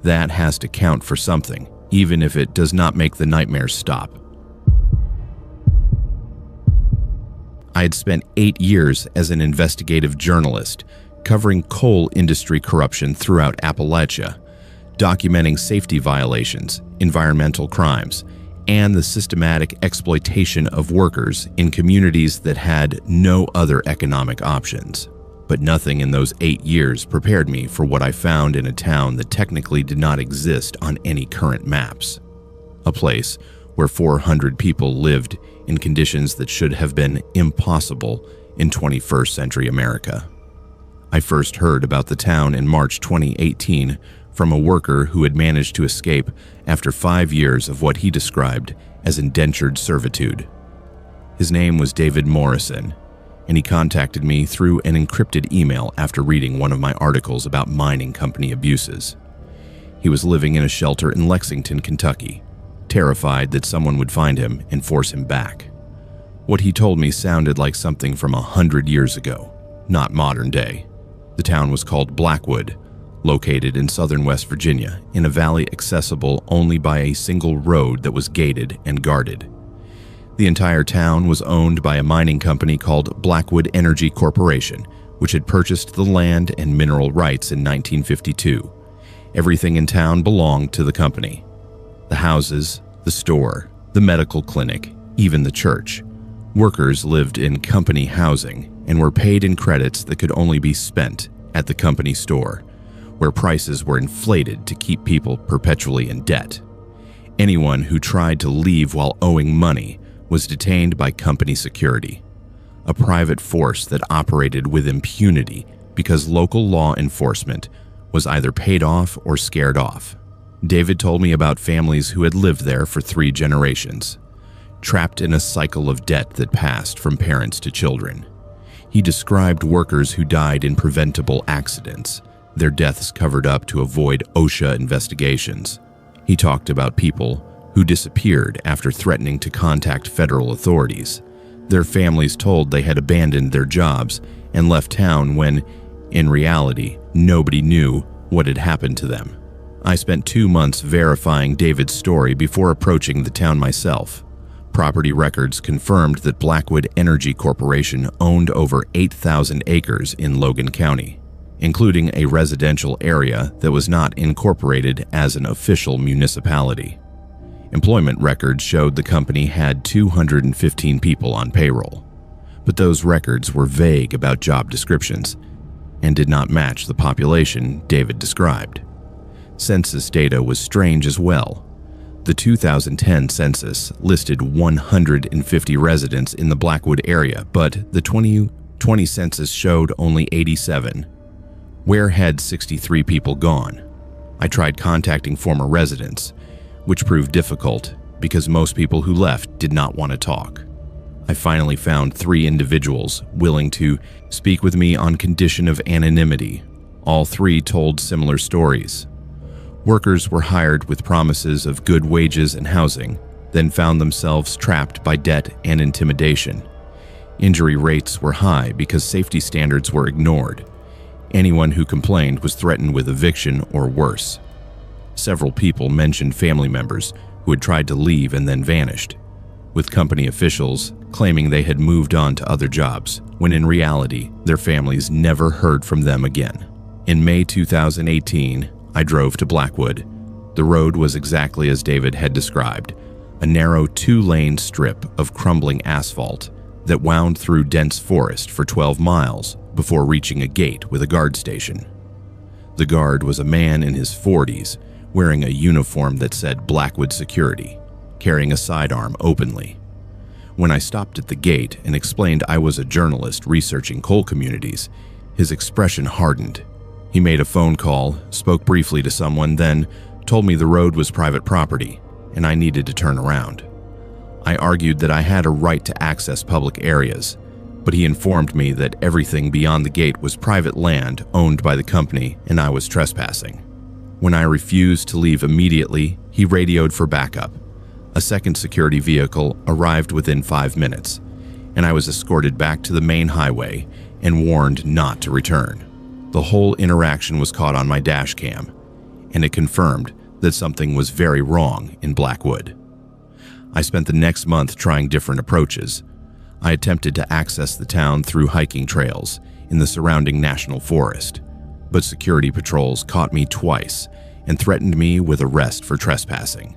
That has to count for something, even if it does not make the nightmares stop. I had spent 8 years as an investigative journalist, covering coal industry corruption throughout Appalachia, documenting safety violations, environmental crimes, and the systematic exploitation of workers in communities that had no other economic options. But nothing in those 8 years prepared me for what I found in a town that technically did not exist on any current maps. A place where 400 people lived in conditions that should have been impossible in 21st century America. I first heard about the town in March 2018 from a worker who had managed to escape after 5 years of what he described as indentured servitude. His name was David Morrison, and he contacted me through an encrypted email after reading one of my articles about mining company abuses. He was living in a shelter in Lexington, Kentucky, terrified that someone would find him and force him back. What he told me sounded like something from 100 years ago, not modern day. The town was called Blackwood, located in southern West Virginia, in a valley accessible only by a single road that was gated and guarded. The entire town was owned by a mining company called Blackwood Energy Corporation, which had purchased the land and mineral rights in 1952. Everything in town belonged to the company. The houses, the store, the medical clinic, even the church. Workers lived in company housing and were paid in credits that could only be spent at the company store, where prices were inflated to keep people perpetually in debt. Anyone who tried to leave while owing money was detained by company security, a private force that operated with impunity because local law enforcement was either paid off or scared off. David told me about families who had lived there for 3 generations, trapped in a cycle of debt that passed from parents to children. He described workers who died in preventable accidents, their deaths covered up to avoid OSHA investigations. He talked about people who disappeared after threatening to contact federal authorities. Their families told they had abandoned their jobs and left town when, in reality, nobody knew what had happened to them. I spent 2 months verifying David's story before approaching the town myself. Property records confirmed that Blackwood Energy Corporation owned over 8,000 acres in Logan County, including a residential area that was not incorporated as an official municipality. Employment records showed the company had 215 people on payroll, but those records were vague about job descriptions and did not match the population David described. Census data was strange as well. The 2010 census listed 150 residents in the Blackwood area, but the 2020 census showed only 87. Where had 63 people gone? I tried contacting former residents, which proved difficult because most people who left did not want to talk. I finally found 3 individuals willing to speak with me on condition of anonymity. All 3 told similar stories. Workers were hired with promises of good wages and housing, then found themselves trapped by debt and intimidation. Injury rates were high because safety standards were ignored. Anyone who complained was threatened with eviction or worse. Several people mentioned family members who had tried to leave and then vanished, with company officials claiming they had moved on to other jobs, when in reality, their families never heard from them again. In May 2018, I drove to Blackwood. The road was exactly as David had described, a narrow 2-lane strip of crumbling asphalt that wound through dense forest for 12 miles before reaching a gate with a guard station. The guard was a man in his 40s, wearing a uniform that said Blackwood Security, carrying a sidearm openly. When I stopped at the gate and explained I was a journalist researching coal communities, his expression hardened. He made a phone call, spoke briefly to someone, then told me the road was private property and I needed to turn around. I argued that I had a right to access public areas, but he informed me that everything beyond the gate was private land owned by the company and I was trespassing. When I refused to leave immediately, he radioed for backup. A second security vehicle arrived within 5 minutes, and I was escorted back to the main highway and warned not to return. The whole interaction was caught on my dash cam, and it confirmed that something was very wrong in Blackwood. I spent the next month trying different approaches. I attempted to access the town through hiking trails in the surrounding national forest, but security patrols caught me twice and threatened me with arrest for trespassing.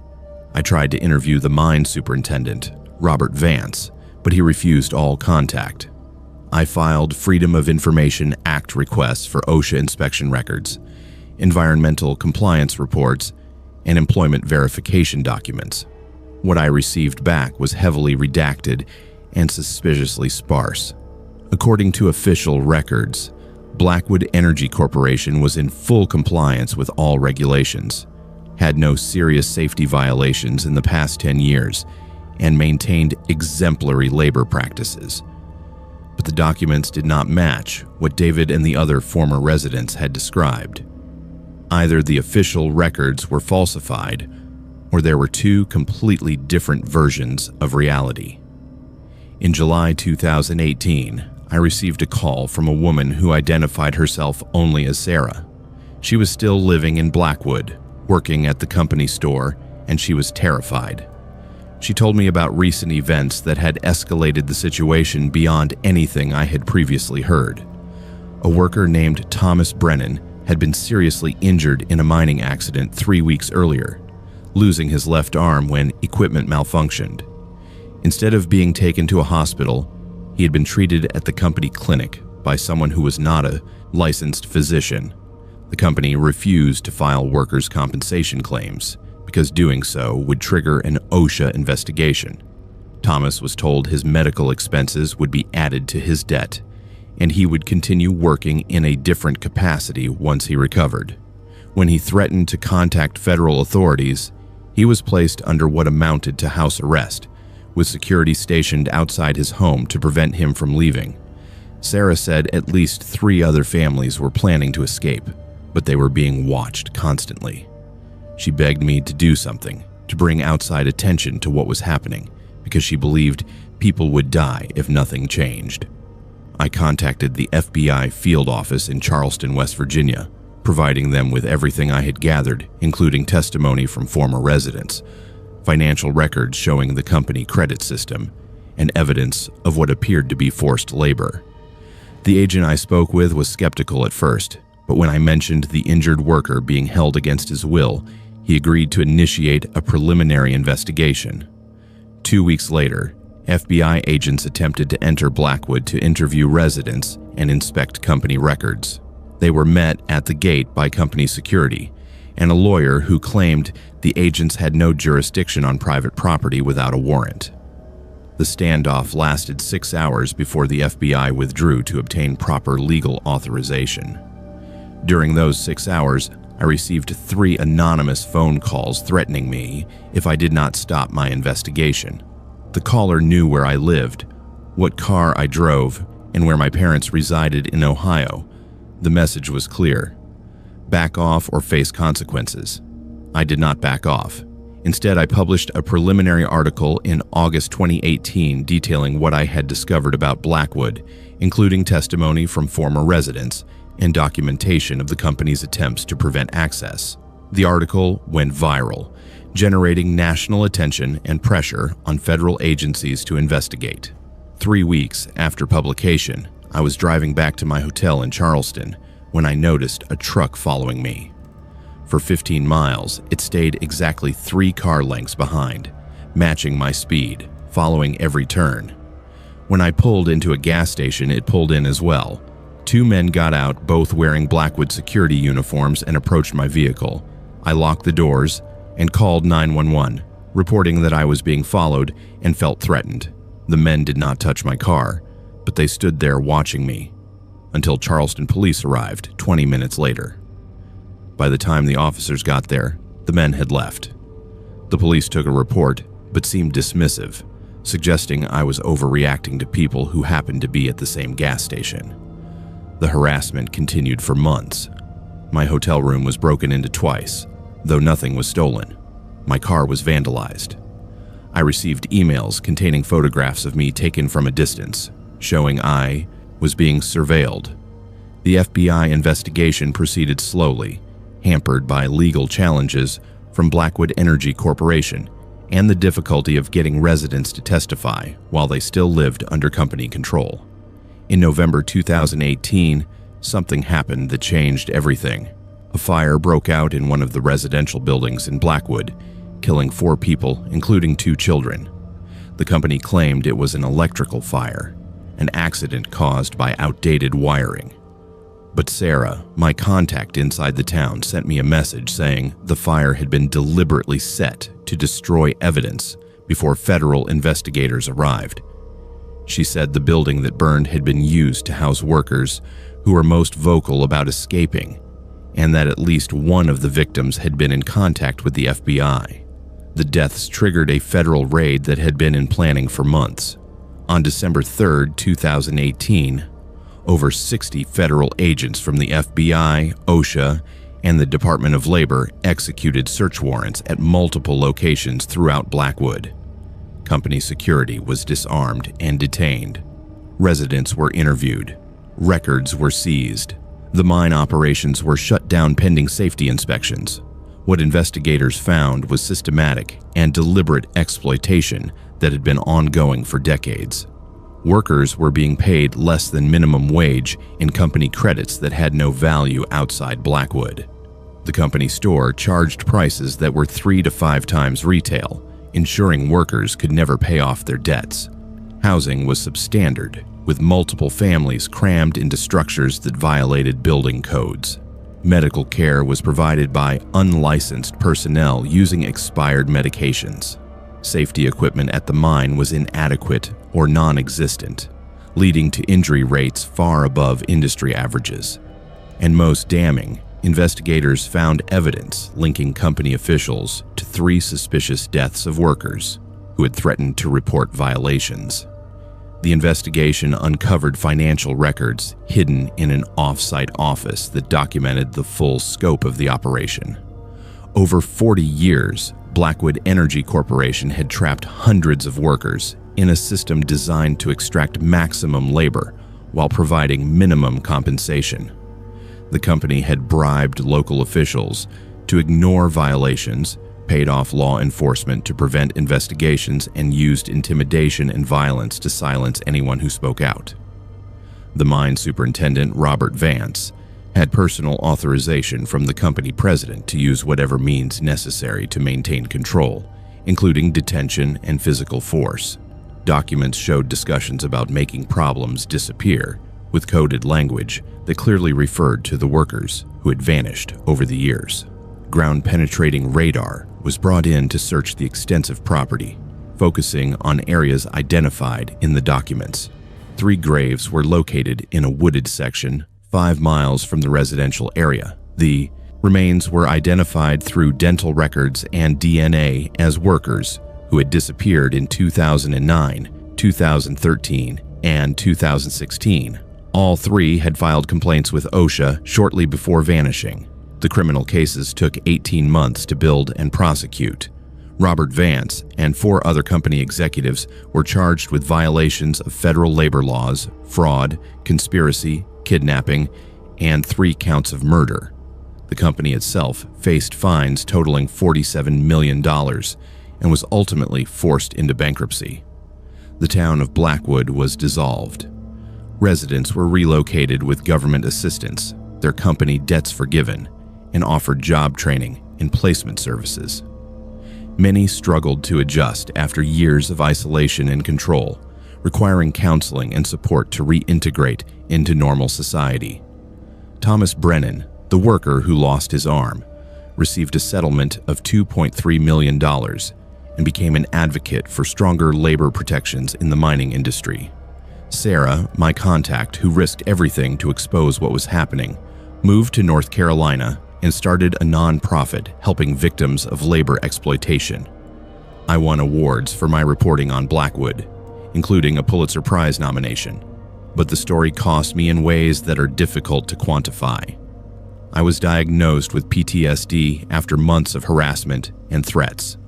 I tried to interview the mine superintendent, Robert Vance, but he refused all contact. I filed Freedom of Information Act requests for OSHA inspection records, environmental compliance reports, and employment verification documents. What I received back was heavily redacted and suspiciously sparse. According to official records, Blackwood Energy Corporation was in full compliance with all regulations, had no serious safety violations in the past 10 years, and maintained exemplary labor practices. But the documents did not match what David and the other former residents had described. Either the official records were falsified, or there were 2 completely different versions of reality. In July 2018, I received a call from a woman who identified herself only as Sarah. She was still living in Blackwood, working at the company store, and she was terrified. She told me about recent events that had escalated the situation beyond anything I had previously heard. A worker named Thomas Brennan had been seriously injured in a mining accident 3 weeks earlier, losing his left arm when equipment malfunctioned. Instead of being taken to a hospital, he had been treated at the company clinic by someone who was not a licensed physician. The company refused to file workers' compensation claims because doing so would trigger an OSHA investigation. Thomas was told his medical expenses would be added to his debt, and he would continue working in a different capacity once he recovered. When he threatened to contact federal authorities, he was placed under what amounted to house arrest, with security stationed outside his home to prevent him from leaving. Sarah said at least 3 other families were planning to escape, but they were being watched constantly. She begged me to do something, to bring outside attention to what was happening, because she believed people would die if nothing changed. I contacted the FBI field office in Charleston, West Virginia, providing them with everything I had gathered, including testimony from former residents, financial records showing the company credit system, and evidence of what appeared to be forced labor. The agent I spoke with was skeptical at first, but when I mentioned the injured worker being held against his will, he agreed to initiate a preliminary investigation. 2 weeks later, FBI agents attempted to enter Blackwood to interview residents and inspect company records. They were met at the gate by company security and a lawyer who claimed The agents had no jurisdiction on private property without a warrant. The standoff lasted 6 hours before the FBI withdrew to obtain proper legal authorization. During those 6 hours, I received 3 anonymous phone calls threatening me if I did not stop my investigation. The caller knew where I lived, what car I drove, and where my parents resided in Ohio. The message was clear: back off or face consequences. I did not back off. Instead, I published a preliminary article in August 2018 detailing what I had discovered about Blackwood, including testimony from former residents and documentation of the company's attempts to prevent access. The article went viral, generating national attention and pressure on federal agencies to investigate. 3 weeks after publication, I was driving back to my hotel in Charleston when I noticed a truck following me. For 15 miles, it stayed exactly 3 car lengths behind, matching my speed, following every turn. When I pulled into a gas station, it pulled in as well. 2 men got out, both wearing Blackwood security uniforms, and approached my vehicle. I locked the doors and called 911, reporting that I was being followed and felt threatened. The men did not touch my car, but they stood there watching me until Charleston police arrived 20 minutes later. By the time the officers got there, the men had left. The police took a report, but seemed dismissive, suggesting I was overreacting to people who happened to be at the same gas station. The harassment continued for months. My hotel room was broken into twice, though nothing was stolen. My car was vandalized. I received emails containing photographs of me taken from a distance, showing I was being surveilled. The FBI investigation proceeded slowly, hampered by legal challenges from Blackwood Energy Corporation and the difficulty of getting residents to testify while they still lived under company control. In November 2018, something happened that changed everything. A fire broke out in one of the residential buildings in Blackwood, killing 4 people, including 2 children. The company claimed it was an electrical fire, an accident caused by outdated wiring. But Sarah, my contact inside the town, sent me a message saying the fire had been deliberately set to destroy evidence before federal investigators arrived. She said the building that burned had been used to house workers who were most vocal about escaping, and that at least one of the victims had been in contact with the FBI. The deaths triggered a federal raid that had been in planning for months. On December 3, 2018, over 60 federal agents from the FBI, OSHA, and the Department of Labor executed search warrants at multiple locations throughout Blackwood. Company security was disarmed and detained. Residents were interviewed. Records were seized. The mine operations were shut down pending safety inspections. What investigators found was systematic and deliberate exploitation that had been ongoing for decades. Workers were being paid less than minimum wage in company credits that had no value outside Blackwood. The company store charged prices that were 3 to 5 times retail, ensuring workers could never pay off their debts. Housing was substandard, with multiple families crammed into structures that violated building codes. Medical care was provided by unlicensed personnel using expired medications. Safety equipment at the mine was inadequate or non-existent, leading to injury rates far above industry averages. And most damning, investigators found evidence linking company officials to 3 suspicious deaths of workers who had threatened to report violations. The investigation uncovered financial records hidden in an off-site office that documented the full scope of the operation. Over 40 years, Blackwood Energy Corporation had trapped hundreds of workers in a system designed to extract maximum labor while providing minimum compensation. The company had bribed local officials to ignore violations, paid off law enforcement to prevent investigations, and used intimidation and violence to silence anyone who spoke out. The mine superintendent, Robert Vance, had personal authorization from the company president to use whatever means necessary to maintain control, including detention and physical force. Documents showed discussions about making problems disappear, with coded language that clearly referred to the workers who had vanished over the years. Ground-penetrating radar was brought in to search the extensive property, focusing on areas identified in the documents. 3 graves were located in a wooded section 5 miles from the residential area. The remains were identified through dental records and DNA as workers who had disappeared in 2009, 2013, and 2016. All 3 had filed complaints with OSHA shortly before vanishing. The criminal cases took 18 months to build and prosecute. Robert Vance and 4 other company executives were charged with violations of federal labor laws, fraud, conspiracy, kidnapping, and 3 counts of murder. The company itself faced fines totaling $47 million and was ultimately forced into bankruptcy. The town of Blackwood was dissolved. Residents were relocated with government assistance, their company debts forgiven, and offered job training and placement services. Many struggled to adjust after years of isolation and control, requiring counseling and support to reintegrate into normal society. Thomas Brennan, the worker who lost his arm, received a settlement of $2.3 million and became an advocate for stronger labor protections in the mining industry. Sarah, my contact who risked everything to expose what was happening, moved to North Carolina and started a non-profit helping victims of labor exploitation. I won awards for my reporting on Blackwood, including a Pulitzer Prize nomination, but the story cost me in ways that are difficult to quantify. I was diagnosed with PTSD after months of harassment and threats.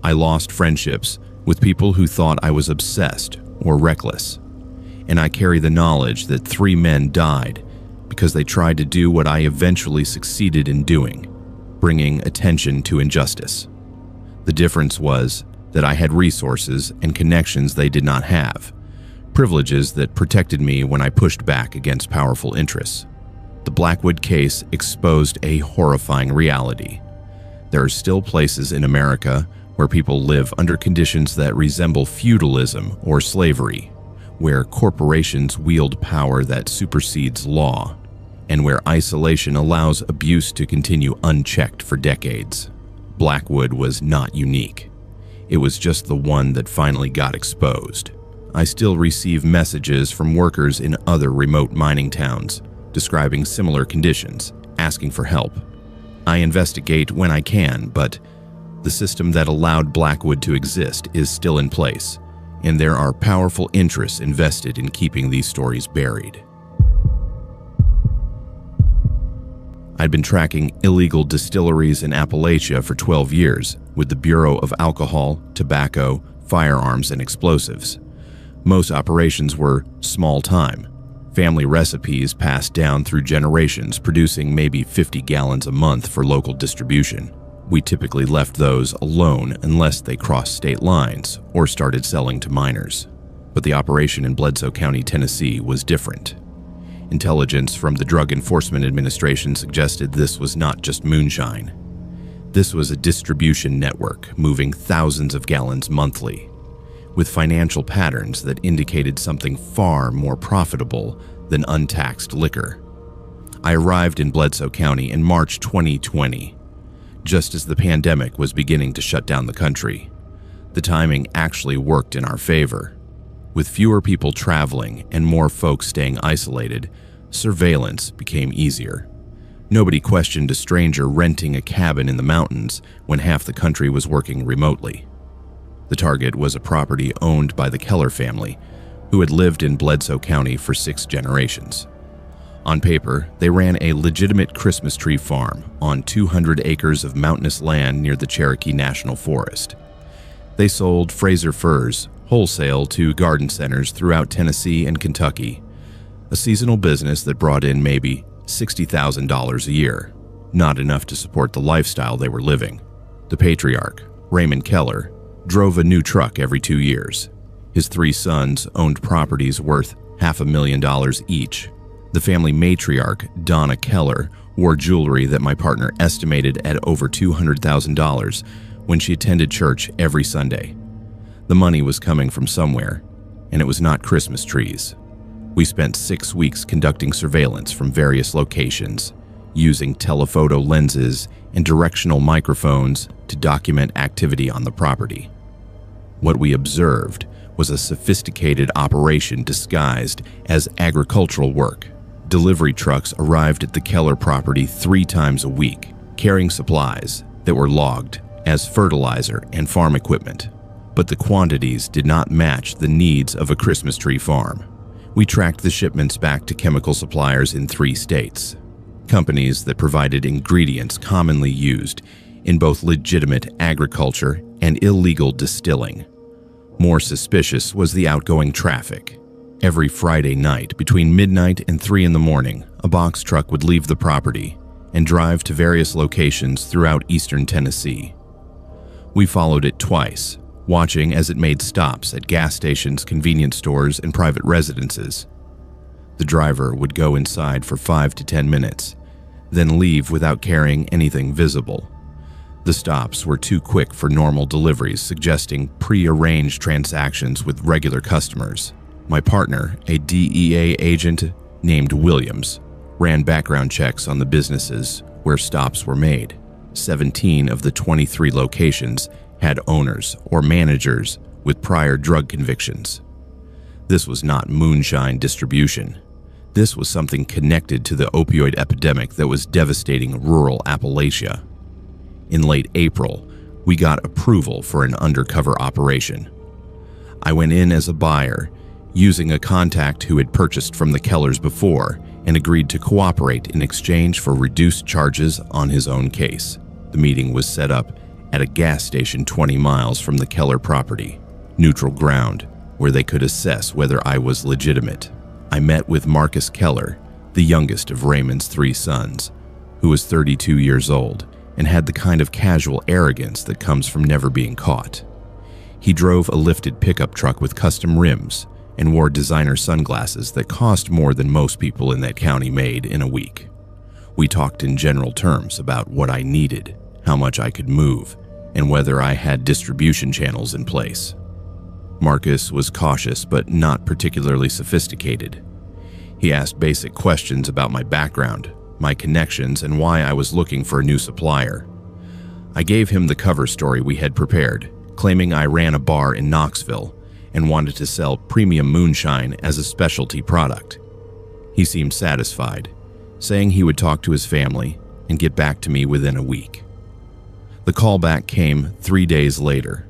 I lost friendships with people who thought I was obsessed or reckless, and I carry the knowledge that 3 men died because they tried to do what I eventually succeeded in doing, bringing attention to injustice. The difference was that I had resources and connections they did not have, privileges that protected me when I pushed back against powerful interests. The Blackwood case exposed a horrifying reality. There are still places in America where people live under conditions that resemble feudalism or slavery, where corporations wield power that supersedes law, and where isolation allows abuse to continue unchecked for decades. Blackwood was not unique. It was just the one that finally got exposed. I still receive messages from workers in other remote mining towns describing similar conditions, asking for help. I investigate when I can, but the system that allowed Blackwood to exist is still in place, and there are powerful interests invested in keeping these stories buried. I'd been tracking illegal distilleries in Appalachia for 12 years with the Bureau of Alcohol, Tobacco, Firearms, and Explosives. Most operations were small-time, family recipes passed down through generations, producing maybe 50 gallons a month for local distribution. We typically left those alone unless they crossed state lines or started selling to minors. But the operation in Bledsoe County, Tennessee was different. Intelligence from the Drug Enforcement Administration suggested this was not just moonshine. This was a distribution network moving thousands of gallons monthly, with financial patterns that indicated something far more profitable than untaxed liquor. I arrived in Bledsoe County in March 2020, just as the pandemic was beginning to shut down the country. The timing actually worked in our favor. With fewer people traveling and more folks staying isolated, surveillance became easier. Nobody questioned a stranger renting a cabin in the mountains when half the country was working remotely. The target was a property owned by the Keller family, who had lived in Bledsoe County for 6 generations. On paper, they ran a legitimate Christmas tree farm on 200 acres of mountainous land near the Cherokee National Forest. They sold Fraser firs wholesale to garden centers throughout Tennessee and Kentucky, a seasonal business that brought in maybe $60,000 a year, not enough to support the lifestyle they were living. The patriarch, Raymond Keller, drove a new truck every 2 years. His 3 sons owned properties worth $500,000 each. The family matriarch, Donna Keller, wore jewelry that my partner estimated at over $200,000 when she attended church every Sunday. The money was coming from somewhere, and it was not Christmas trees. We spent 6 weeks conducting surveillance from various locations, using telephoto lenses and directional microphones to document activity on the property. What we observed was a sophisticated operation disguised as agricultural work. Delivery trucks arrived at the Keller property 3 times a week, carrying supplies that were logged as fertilizer and farm equipment. But the quantities did not match the needs of a Christmas tree farm. We tracked the shipments back to chemical suppliers in 3 states, companies that provided ingredients commonly used in both legitimate agriculture and illegal distilling. More suspicious was the outgoing traffic. Every Friday night, between midnight and 3 in the morning, a box truck would leave the property and drive to various locations throughout eastern Tennessee. We followed it twice, watching as it made stops at gas stations, convenience stores, and private residences. The driver would go inside for 5 to 10 minutes, then leave without carrying anything visible. The stops were too quick for normal deliveries, suggesting pre-arranged transactions with regular customers. My partner, a DEA agent named Williams, ran background checks on the businesses where stops were made. 17 of the 23 locations had owners or managers with prior drug convictions. This was not moonshine distribution. This was something connected to the opioid epidemic that was devastating rural Appalachia. In late April, we got approval for an undercover operation. I went in as a buyer, using a contact who had purchased from the Kellers before and agreed to cooperate in exchange for reduced charges on his own case. The meeting was set up at a gas station 20 miles from the Keller property, neutral ground, where they could assess whether I was legitimate. I met with Marcus Keller, the youngest of Raymond's 3 sons, who was 32 years old and had the kind of casual arrogance that comes from never being caught. He drove a lifted pickup truck with custom rims and wore designer sunglasses that cost more than most people in that county made in a week. We talked in general terms about what I needed, how much I could move, and whether I had distribution channels in place. Marcus was cautious but not particularly sophisticated. He asked basic questions about my background, my connections, and why I was looking for a new supplier. I gave him the cover story we had prepared, claiming I ran a bar in Knoxville and wanted to sell premium moonshine as a specialty product. He seemed satisfied, saying he would talk to his family and get back to me within a week. The callback came 3 days later.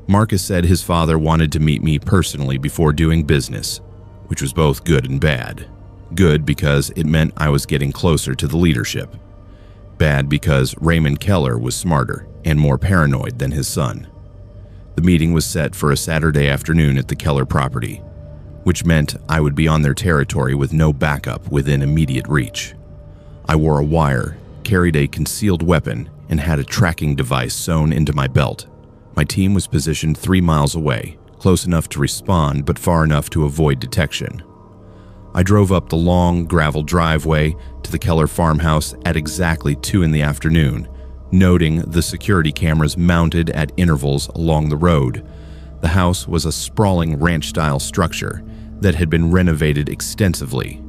Marcus said his father wanted to meet me personally before doing business, which was both good and bad. Good because it meant I was getting closer to the leadership. Bad because Raymond Keller was smarter and more paranoid than his son. The meeting was set for a Saturday afternoon at the Keller property, which meant I would be on their territory with no backup within immediate reach. I wore a wire, carried a concealed weapon, and had a tracking device sewn into my belt. My team was positioned 3 miles away, close enough to respond but far enough to avoid detection. I drove up the long, gravel driveway to the Keller farmhouse at exactly 2 in the afternoon, noting the security cameras mounted at intervals along the road. The house was a sprawling ranch-style structure that had been renovated extensively,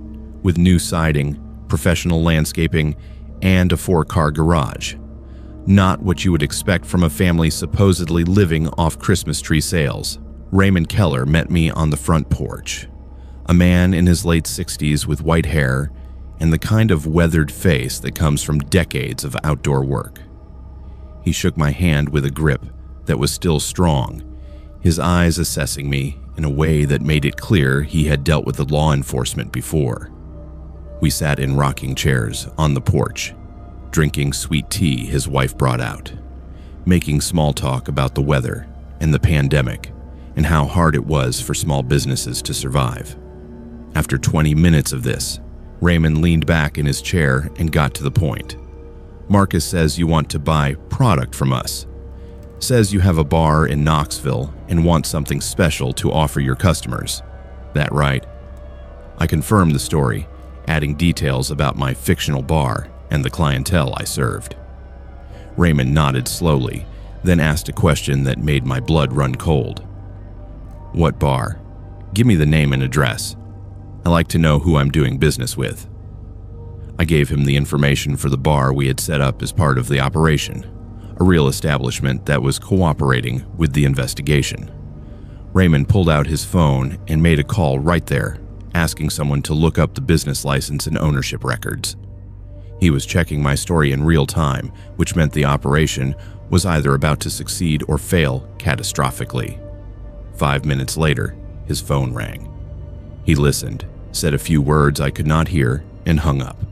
with new siding, professional landscaping, and a 4-car garage. Not what you would expect from a family supposedly living off Christmas tree sales. Raymond Keller met me on the front porch. A man in his late 60s with white hair and the kind of weathered face that comes from decades of outdoor work. He shook my hand with a grip that was still strong, his eyes assessing me in a way that made it clear he had dealt with the law enforcement before. We sat in rocking chairs on the porch, drinking sweet tea his wife brought out, making small talk about the weather and the pandemic and how hard it was for small businesses to survive. After 20 minutes of this, Raymond leaned back in his chair and got to the point. Marcus says you want to buy product from us. Says you have a bar in Knoxville and want something special to offer your customers. That right? I confirmed the story, adding details about my fictional bar and the clientele I served. Raymond nodded slowly, then asked a question that made my blood run cold. What bar? Give me the name and address. I like to know who I'm doing business with. I gave him the information for the bar we had set up as part of the operation, a real establishment that was cooperating with the investigation. Raymond pulled out his phone and made a call right there, asking someone to look up the business license and ownership records. He was checking my story in real time, which meant the operation was either about to succeed or fail catastrophically. 5 minutes later, his phone rang. He listened, said a few words I could not hear, and hung up.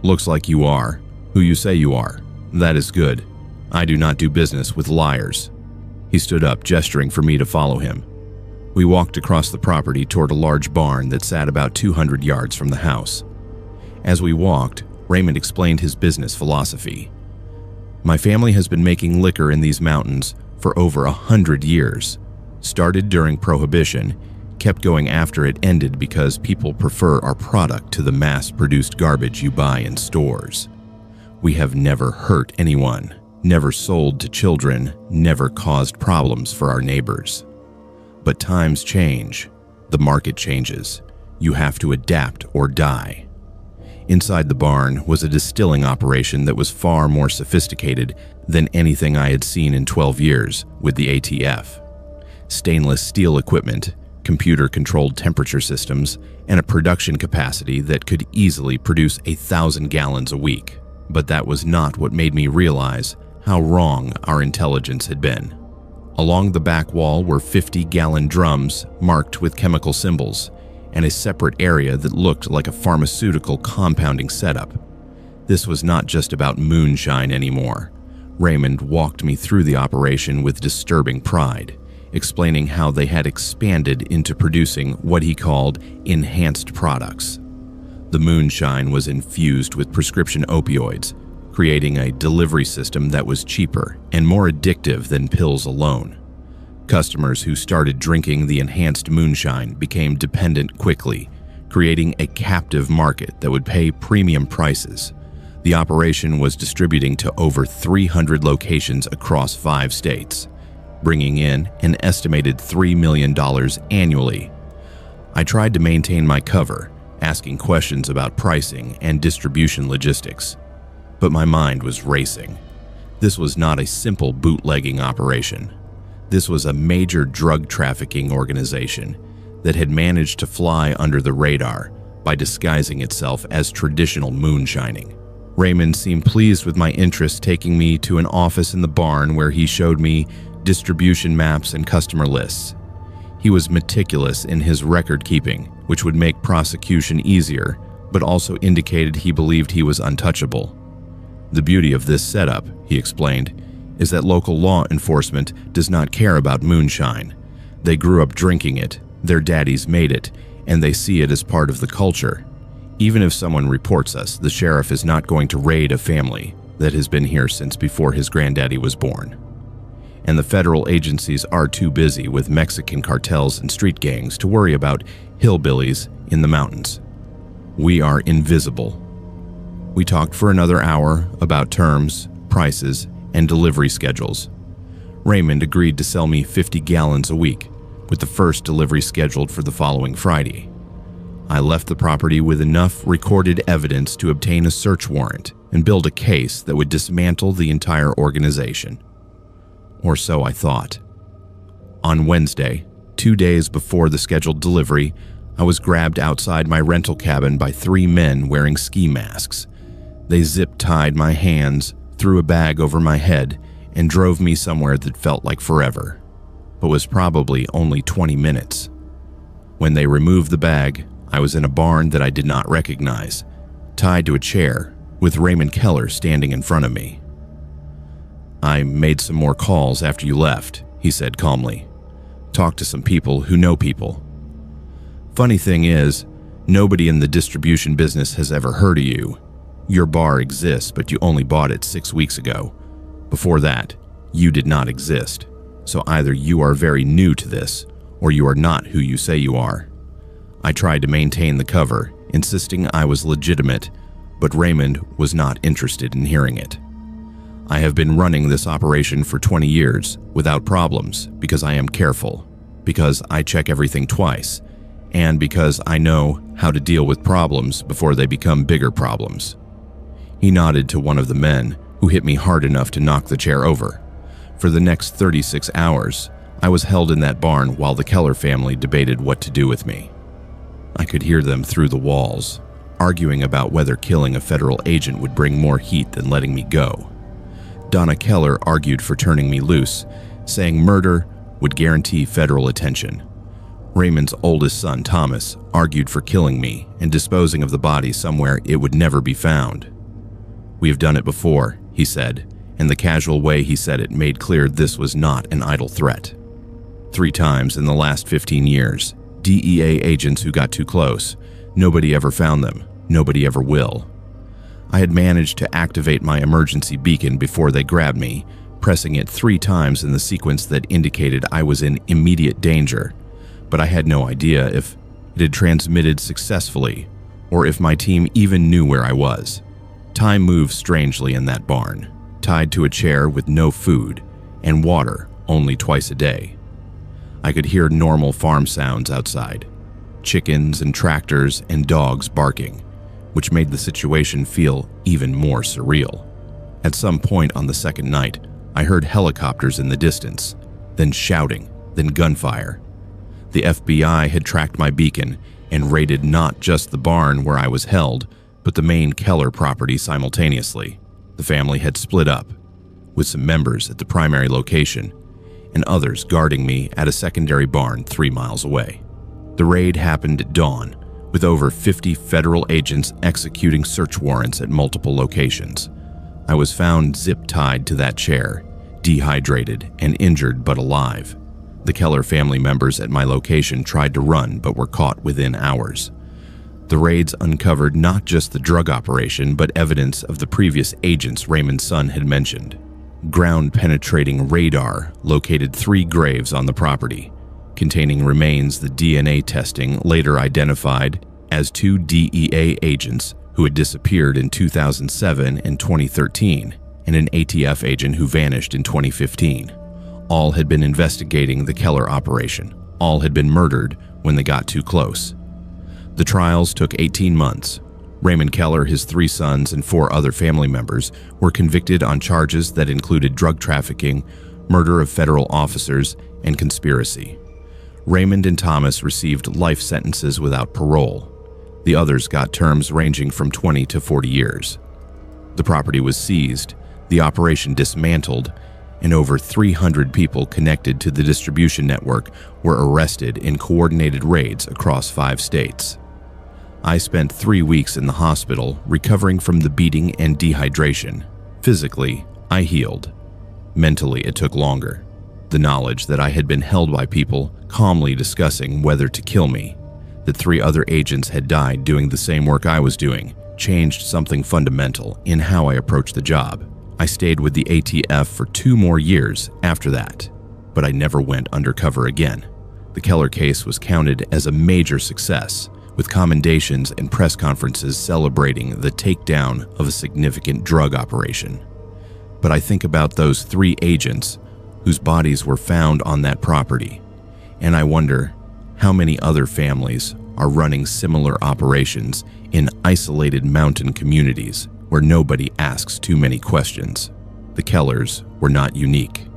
"Looks like you are who you say you are. That is good. I do not do business with liars." He stood up, gesturing for me to follow him. We walked across the property toward a large barn that sat about 200 yards from the house. As we walked, Raymond explained his business philosophy. "My family has been making liquor in these mountains for over 100 years. Started during Prohibition, kept going after it ended because people prefer our product to the mass-produced garbage you buy in stores. We have never hurt anyone, never sold to children, never caused problems for our neighbors. But times change. The market changes. You have to adapt or die." Inside the barn was a distilling operation that was far more sophisticated than anything I had seen in 12 years with the ATF. Stainless steel equipment, computer-controlled temperature systems, and a production capacity that could easily produce 1,000 gallons a week. But that was not what made me realize how wrong our intelligence had been. Along the back wall were 50-gallon drums marked with chemical symbols, and a separate area that looked like a pharmaceutical compounding setup. This was not just about moonshine anymore. Raymond walked me through the operation with disturbing pride, explaining how they had expanded into producing what he called enhanced products. The moonshine was infused with prescription opioids, creating a delivery system that was cheaper and more addictive than pills alone. Customers who started drinking the enhanced moonshine became dependent quickly, creating a captive market that would pay premium prices. The operation was distributing to over 300 locations across 5 states, bringing in an estimated $3 million annually. I tried to maintain my cover, asking questions about pricing and distribution logistics, but my mind was racing. This was not a simple bootlegging operation. This was a major drug trafficking organization that had managed to fly under the radar by disguising itself as traditional moonshining. Raymond seemed pleased with my interest, taking me to an office in the barn where he showed me distribution maps and customer lists. He was meticulous in his record keeping, which would make prosecution easier, but also indicated he believed he was untouchable. "The beauty of this setup," he explained, "is that local law enforcement does not care about moonshine. They grew up drinking it, their daddies made it, and they see it as part of the culture. Even if someone reports us, the sheriff is not going to raid a family that has been here since before his granddaddy was born. And the federal agencies are too busy with Mexican cartels and street gangs to worry about hillbillies in the mountains. We are invisible." We talked for another hour about terms, prices, and delivery schedules. Raymond agreed to sell me 50 gallons a week, with the first delivery scheduled for the following Friday. I left the property with enough recorded evidence to obtain a search warrant and build a case that would dismantle the entire organization. Or so I thought. On Wednesday, 2 days before the scheduled delivery, I was grabbed outside my rental cabin by 3 men wearing ski masks. They zip-tied my hands, threw a bag over my head, and drove me somewhere that felt like forever, but was probably only 20 minutes. When they removed the bag, I was in a barn that I did not recognize, tied to a chair, with Raymond Keller standing in front of me. "I made some more calls after you left," he said calmly. "Talked to some people who know people. Funny thing is, nobody in the distribution business has ever heard of you. Your bar exists, but you only bought it 6 weeks ago. Before that, you did not exist. So either you are very new to this, or you are not who you say you are." I tried to maintain the cover, insisting I was legitimate, but Raymond was not interested in hearing it. "I have been running this operation for 20 years without problems because I am careful, because I check everything twice, and because I know how to deal with problems before they become bigger problems." He nodded to one of the men, who hit me hard enough to knock the chair over. For the next 36 hours, I was held in that barn while the Keller family debated what to do with me. I could hear them through the walls, arguing about whether killing a federal agent would bring more heat than letting me go. Donna Keller argued for turning me loose, saying murder would guarantee federal attention. Raymond's oldest son, Thomas, argued for killing me and disposing of the body somewhere it would never be found. "We have done it before," he said, and the casual way he said it made clear this was not an idle threat. 3 times in the last 15 years, DEA agents who got too close. Nobody ever found them. Nobody ever will. I had managed to activate my emergency beacon before they grabbed me, pressing it 3 times in the sequence that indicated I was in immediate danger, but I had no idea if it had transmitted successfully or if my team even knew where I was. Time moved strangely in that barn, tied to a chair with no food and water only twice a day. I could hear normal farm sounds outside, chickens and tractors and dogs barking, which made the situation feel even more surreal. At some point on the second night, I heard helicopters in the distance, then shouting, then gunfire. The FBI had tracked my beacon and raided not just the barn where I was held, but the main Keller property simultaneously. The family had split up, with some members at the primary location and others guarding me at a secondary barn 3 miles away. The raid happened at dawn, with over 50 federal agents executing search warrants at multiple locations. I was found zip-tied to that chair, dehydrated and injured but alive. The Keller family members at my location tried to run but were caught within hours. The raids uncovered not just the drug operation but evidence of the previous agents Raymond's son had mentioned. Ground-penetrating radar located 3 graves on the property, containing remains the DNA testing later identified as 2 DEA agents who had disappeared in 2007 and 2013, and an ATF agent who vanished in 2015. All had been investigating the Keller operation. All had been murdered when they got too close. The trials took 18 months. Raymond Keller, his 3 sons, and 4 other family members were convicted on charges that included drug trafficking, murder of federal officers, and conspiracy. Raymond and Thomas received life sentences without parole. The others got terms ranging from 20 to 40 years. The property was seized, the operation dismantled, and over 300 people connected to the distribution network were arrested in coordinated raids across 5 states. I spent 3 weeks in the hospital recovering from the beating and dehydration. Physically, I healed. Mentally, it took longer. The knowledge that I had been held by people calmly discussing whether to kill me, that 3 other agents had died doing the same work I was doing, changed something fundamental in how I approached the job. I stayed with the ATF for 2 more years after that, but I never went undercover again. The Keller case was counted as a major success, with commendations and press conferences celebrating the takedown of a significant drug operation. But I think about those 3 agents whose bodies were found on that property, and I wonder how many other families are running similar operations in isolated mountain communities where nobody asks too many questions. The Kellers were not unique.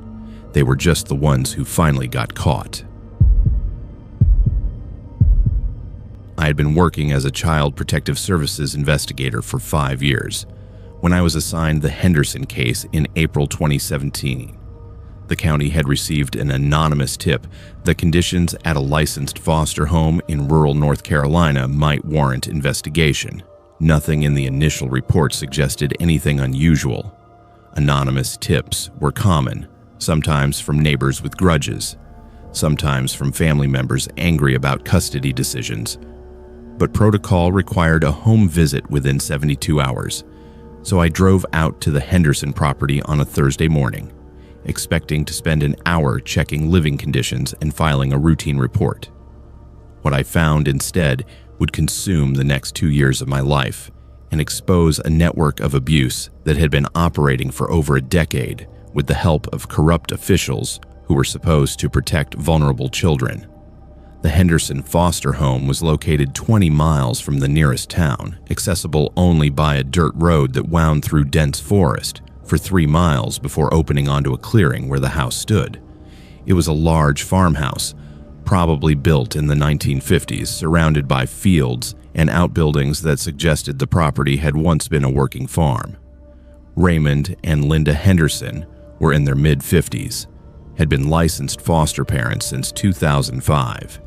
They were just the ones who finally got caught. I had been working as a Child Protective Services investigator for 5 years when I was assigned the Henderson case in April 2017. The county had received an anonymous tip that conditions at a licensed foster home in rural North Carolina might warrant investigation. Nothing in the initial report suggested anything unusual. Anonymous tips were common, sometimes from neighbors with grudges, sometimes from family members angry about custody decisions. But protocol required a home visit within 72 hours, so I drove out to the Henderson property on a Thursday morning, expecting to spend an hour checking living conditions and filing a routine report. What I found instead would consume the next 2 years of my life and expose a network of abuse that had been operating for over a decade with the help of corrupt officials who were supposed to protect vulnerable children. The Henderson foster home was located 20 miles from the nearest town, accessible only by a dirt road that wound through dense forest for 3 miles before opening onto a clearing where the house stood. It was a large farmhouse, probably built in the 1950s, surrounded by fields and outbuildings that suggested the property had once been a working farm. Raymond and Linda Henderson were in their mid-50s, had been licensed foster parents since 2005,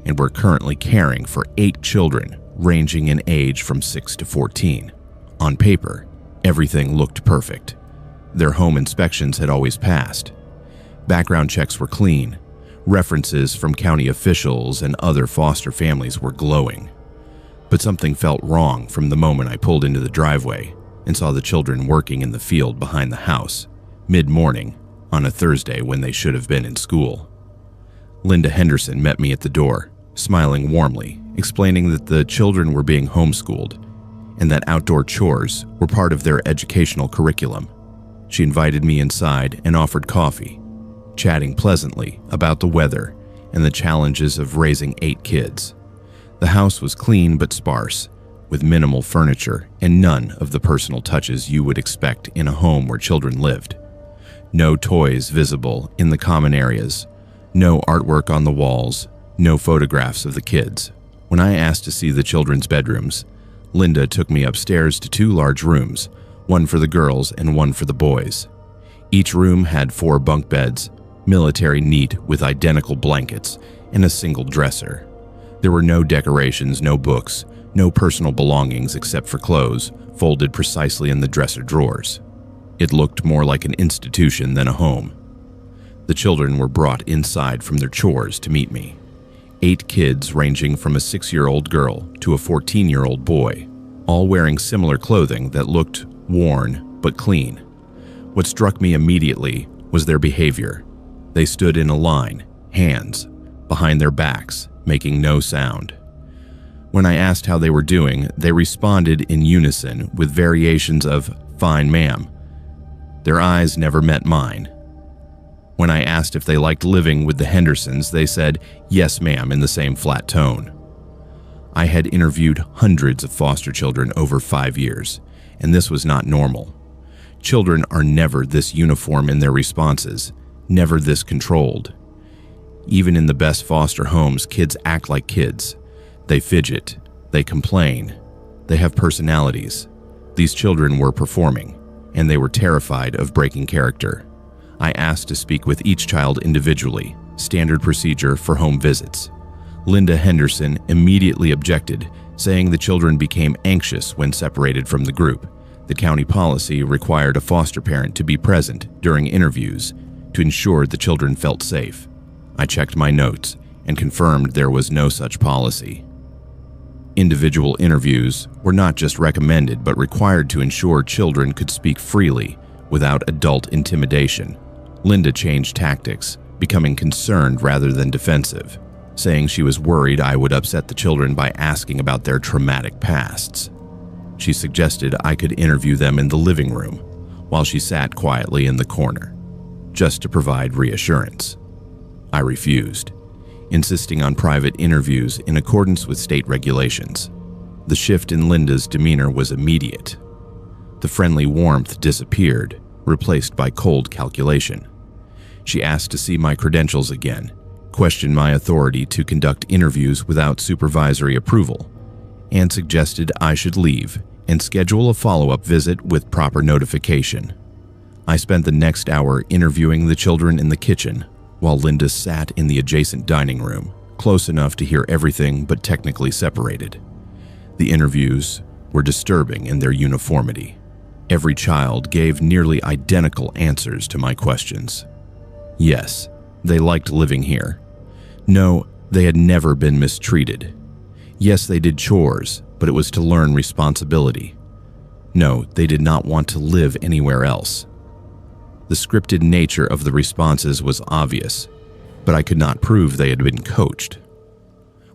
and were currently caring for 8 children ranging in age from 6 to 14. On paper, everything looked perfect. Their home inspections had always passed. Background checks were clean. References from county officials and other foster families were glowing. But something felt wrong from the moment I pulled into the driveway and saw the children working in the field behind the house, mid-morning, on a Thursday when they should have been in school. Linda Henderson met me at the door, smiling warmly, explaining that the children were being homeschooled and that outdoor chores were part of their educational curriculum. She invited me inside and offered coffee, chatting pleasantly about the weather and the challenges of raising 8 kids. The house was clean but sparse, with minimal furniture and none of the personal touches you would expect in a home where children lived. No toys visible in the common areas, no artwork on the walls, no photographs of the kids. When I asked to see the children's bedrooms, Linda took me upstairs to 2 large rooms, one for the girls and one for the boys. Each room had 4 bunk beds, military neat with identical blankets, and a single dresser. There were no decorations, no books, no personal belongings except for clothes folded precisely in the dresser drawers. It looked more like an institution than a home. The children were brought inside from their chores to meet me. 8 kids ranging from a 6-year-old girl to a 14-year-old boy, all wearing similar clothing that looked worn but clean. What struck me immediately was their behavior. They stood in a line, hands behind their backs, making no sound. When I asked how they were doing, they responded in unison with variations of "Fine, ma'am." Their eyes never met mine. When I asked if they liked living with the Hendersons, they said, "Yes, ma'am," in the same flat tone. I had interviewed hundreds of foster children over 5 years, and this was not normal. Children are never this uniform in their responses, never this controlled. Even in the best foster homes, kids act like kids. They fidget, they complain, they have personalities. These children were performing, and they were terrified of breaking character. I asked to speak with each child individually, standard procedure for home visits. Linda Henderson immediately objected, saying the children became anxious when separated from the group. The county policy required a foster parent to be present during interviews to ensure the children felt safe. I checked my notes and confirmed there was no such policy. Individual interviews were not just recommended but required to ensure children could speak freely without adult intimidation. Linda changed tactics, becoming concerned rather than defensive, saying she was worried I would upset the children by asking about their traumatic pasts. She suggested I could interview them in the living room while she sat quietly in the corner, just to provide reassurance. I refused, insisting on private interviews in accordance with state regulations. The shift in Linda's demeanor was immediate. The friendly warmth disappeared, replaced by cold calculation. She asked to see my credentials again, questioned my authority to conduct interviews without supervisory approval, and suggested I should leave and schedule a follow-up visit with proper notification. I spent the next hour interviewing the children in the kitchen, while Linda sat in the adjacent dining room, close enough to hear everything but technically separated. The interviews were disturbing in their uniformity. Every child gave nearly identical answers to my questions. Yes, they liked living here. No, they had never been mistreated. Yes, they did chores, but it was to learn responsibility. No, they did not want to live anywhere else. The scripted nature of the responses was obvious, but I could not prove they had been coached.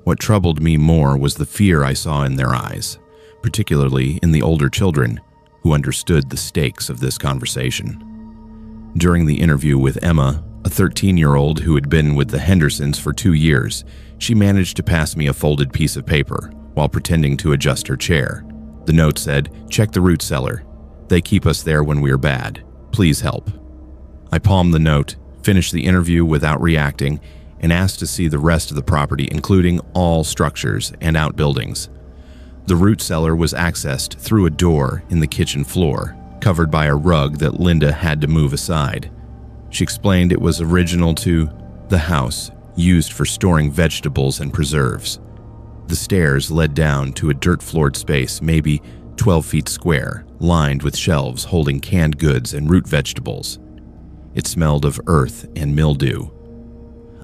What troubled me more was the fear I saw in their eyes, particularly in the older children who understood the stakes of this conversation. During the interview with Emma, A 13-year-old who had been with the Hendersons for 2 years, she managed to pass me a folded piece of paper while pretending to adjust her chair. The note said, "Check the root cellar. They keep us there when we're bad. Please help." I palmed the note, finished the interview without reacting, and asked to see the rest of the property, including all structures and outbuildings. The root cellar was accessed through a door in the kitchen floor, covered by a rug that Linda had to move aside. She explained it was original to the house, used for storing vegetables and preserves. The stairs led down to a dirt-floored space, maybe 12 feet square, lined with shelves holding canned goods and root vegetables. It smelled of earth and mildew.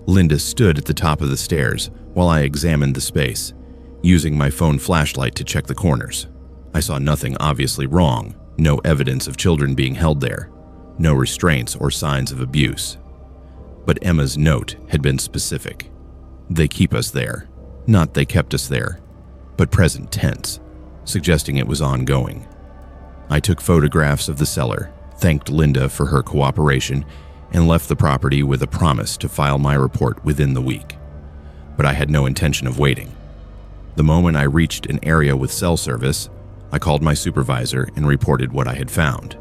Linda stood at the top of the stairs while I examined the space, using my phone flashlight to check the corners. I saw nothing obviously wrong, no evidence of children being held there, no restraints or signs of abuse. But Emma's note had been specific. They keep us there, not they kept us there, but present tense, suggesting it was ongoing. I took photographs of the cellar, thanked Linda for her cooperation, and left the property with a promise to file my report within the week. But I had no intention of waiting. The moment I reached an area with cell service, I called my supervisor and reported what I had found.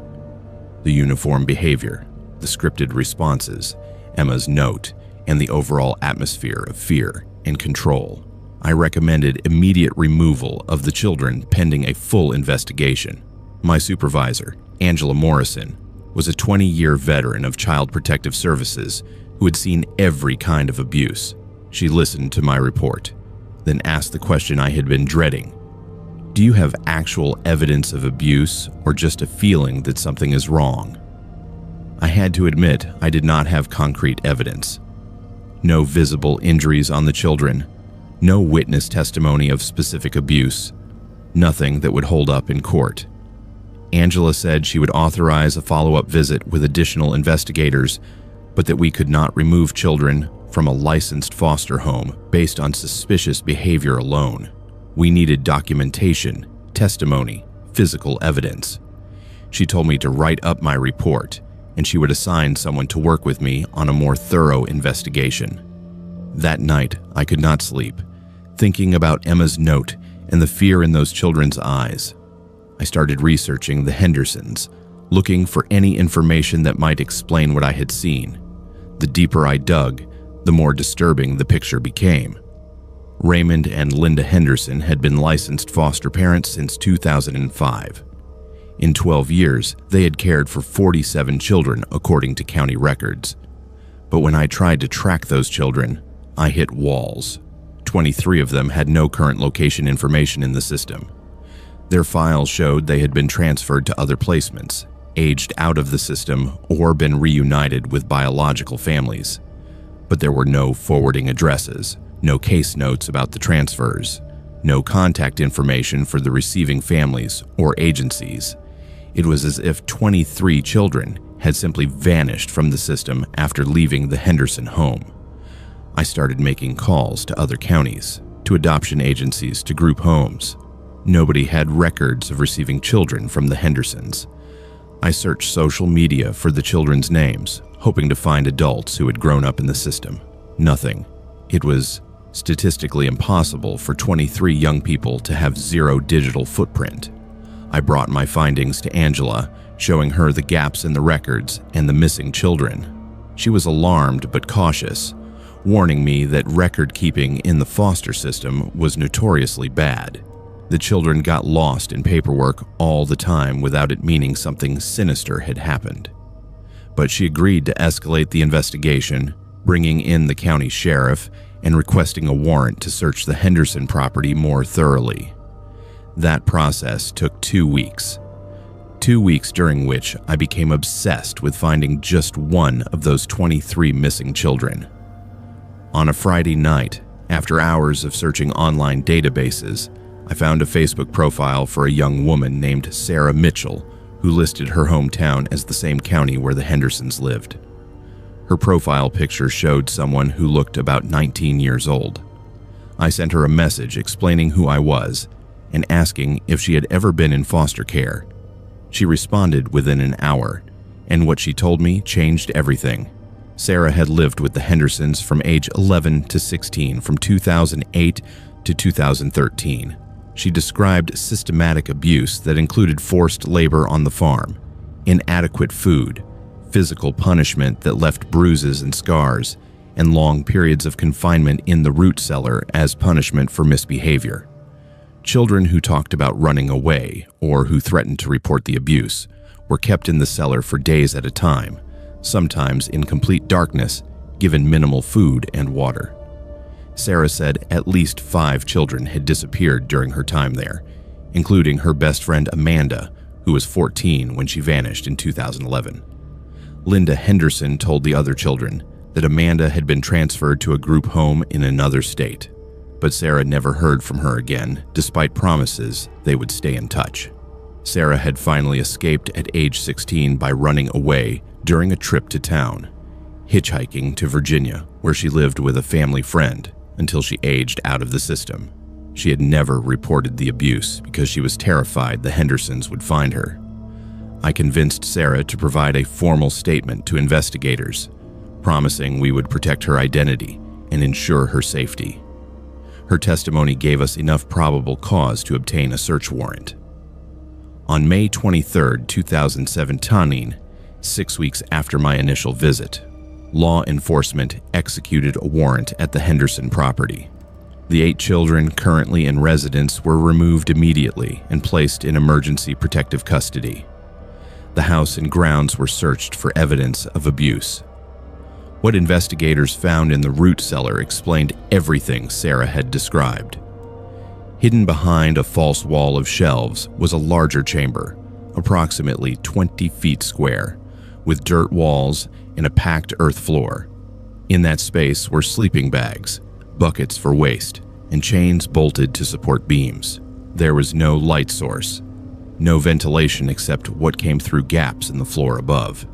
The uniform behavior, the scripted responses, Emma's note, and the overall atmosphere of fear and control. I recommended immediate removal of the children pending a full investigation. My supervisor, Angela Morrison, was a 20-year veteran of Child Protective Services who had seen every kind of abuse. She listened to my report, then asked the question I had been dreading. Do you have actual evidence of abuse or just a feeling that something is wrong? I had to admit I did not have concrete evidence. No visible injuries on the children, no witness testimony of specific abuse, nothing that would hold up in court. Angela said she would authorize a follow-up visit with additional investigators, but that we could not remove children from a licensed foster home based on suspicious behavior alone. We needed documentation, testimony, physical evidence. She told me to write up my report, and she would assign someone to work with me on a more thorough investigation. That night, I could not sleep, thinking about Emma's note and the fear in those children's eyes. I started researching the Hendersons, looking for any information that might explain what I had seen. The deeper I dug, the more disturbing the picture became. Raymond and Linda Henderson had been licensed foster parents since 2005. In 12 years, they had cared for 47 children according to county records. But when I tried to track those children, I hit walls. 23 of them had no current location information in the system. Their files showed they had been transferred to other placements, aged out of the system, or been reunited with biological families. But there were no forwarding addresses, no case notes about the transfers, no contact information for the receiving families or agencies. It was as if 23 children had simply vanished from the system after leaving the Henderson home. I started making calls to other counties, to adoption agencies, to group homes. Nobody had records of receiving children from the Hendersons. I searched social media for the children's names, hoping to find adults who had grown up in the system. Nothing. It was statistically impossible for 23 young people to have zero digital footprint. I brought my findings to Angela, showing her the gaps in the records and the missing children. She was alarmed but cautious, warning me that record keeping in the foster system was notoriously bad. The children got lost in paperwork all the time without it meaning something sinister had happened. But she agreed to escalate the investigation, bringing in the county sheriff and requesting a warrant to search the Henderson property more thoroughly. That process took 2 weeks. 2 weeks during which I became obsessed with finding just one of those 23 missing children. On a Friday night, after hours of searching online databases, I found a Facebook profile for a young woman named Sarah Mitchell, who listed her hometown as the same county where the Hendersons lived. Her profile picture showed someone who looked about 19 years old. I sent her a message explaining who I was and asking if she had ever been in foster care. She responded within an hour, and what she told me changed everything. Sarah had lived with the Hendersons from age 11 to 16 from 2008 to 2013. She described systematic abuse that included forced labor on the farm, inadequate food, physical punishment that left bruises and scars, and long periods of confinement in the root cellar as punishment for misbehavior. Children who talked about running away or who threatened to report the abuse were kept in the cellar for days at a time, sometimes in complete darkness, given minimal food and water. Sarah said at least 5 children had disappeared during her time there, including her best friend Amanda, who was 14 when she vanished in 2011. Linda Henderson told the other children that Amanda had been transferred to a group home in another state, but Sarah never heard from her again, despite promises they would stay in touch. Sarah had finally escaped at age 16 by running away during a trip to town, hitchhiking to Virginia, where she lived with a family friend until she aged out of the system. She had never reported the abuse because she was terrified the Hendersons would find her. I convinced Sarah to provide a formal statement to investigators, promising we would protect her identity and ensure her safety. Her testimony gave us enough probable cause to obtain a search warrant. On May 23, 2017, 6 weeks after my initial visit, law enforcement executed a warrant at the Henderson property. The 8 children currently in residence were removed immediately and placed in emergency protective custody. The house and grounds were searched for evidence of abuse. What investigators found in the root cellar explained everything Sarah had described. Hidden behind a false wall of shelves was a larger chamber, approximately 20 feet square, with dirt walls and a packed earth floor. In that space were sleeping bags, buckets for waste, and chains bolted to support beams. There was no light source, no ventilation except what came through gaps in the floor above.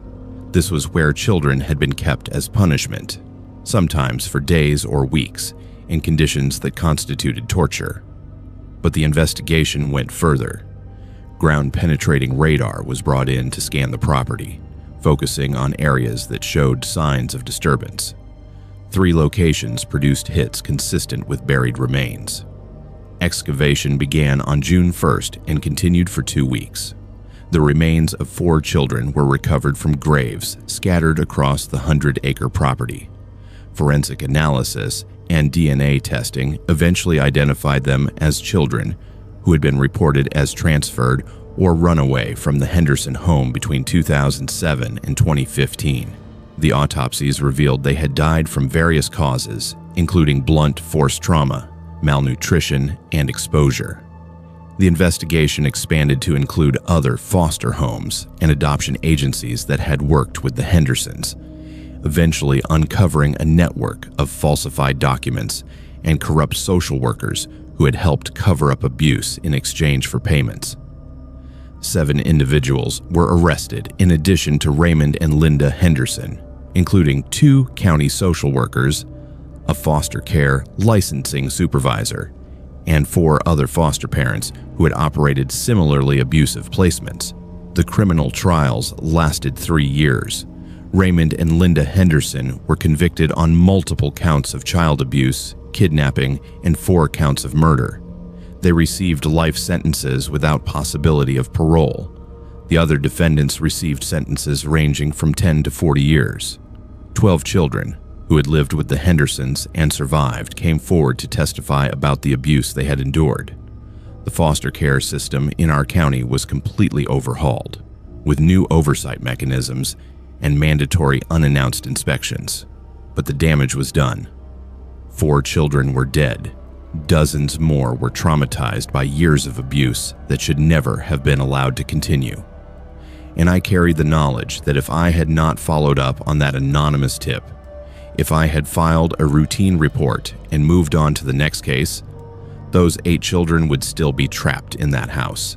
This was where children had been kept as punishment, sometimes for days or weeks, in conditions that constituted torture. But the investigation went further. Ground-penetrating radar was brought in to scan the property, focusing on areas that showed signs of disturbance. 3 locations produced hits consistent with buried remains. Excavation began on June 1st and continued for 2 weeks. The remains of 4 children were recovered from graves scattered across the 100-acre property. Forensic analysis and DNA testing eventually identified them as children who had been reported as transferred or run away from the Henderson home between 2007 and 2015. The autopsies revealed they had died from various causes, including blunt force trauma, malnutrition, and exposure. The investigation expanded to include other foster homes and adoption agencies that had worked with the Hendersons, eventually uncovering a network of falsified documents and corrupt social workers who had helped cover up abuse in exchange for payments. 7 individuals were arrested in addition to Raymond and Linda Henderson, including 2 county social workers, a foster care licensing supervisor, and 4 other foster parents who had operated similarly abusive placements. The criminal trials lasted 3 years. Raymond and Linda Henderson were convicted on multiple counts of child abuse, kidnapping, and 4 counts of murder. They received life sentences without possibility of parole. The other defendants received sentences ranging from 10 to 40 years. 12 children, who had lived with the Hendersons and survived, came forward to testify about the abuse they had endured. The foster care system in our county was completely overhauled, with new oversight mechanisms and mandatory unannounced inspections. But the damage was done. 4 children were dead. Dozens more were traumatized by years of abuse that should never have been allowed to continue. And I carried the knowledge that if I had not followed up on that anonymous tip, if I had filed a routine report and moved on to the next case, those 8 children would still be trapped in that house.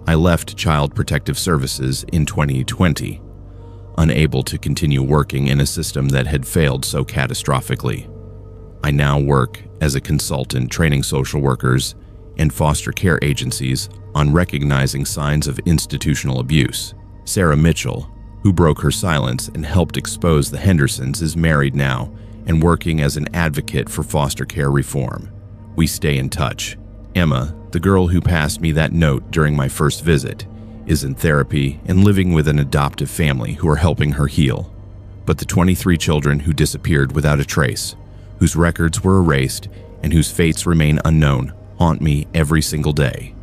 I left Child Protective Services in 2020, unable to continue working in a system that had failed so catastrophically. I now work as a consultant training social workers and foster care agencies on recognizing signs of institutional abuse. Sarah Mitchell, who broke her silence and helped expose the Hendersons, is married now and working as an advocate for foster care reform. We stay in touch. Emma, the girl who passed me that note during my first visit, is in therapy and living with an adoptive family who are helping her heal. But the 23 children who disappeared without a trace, whose records were erased and whose fates remain unknown, haunt me every single day.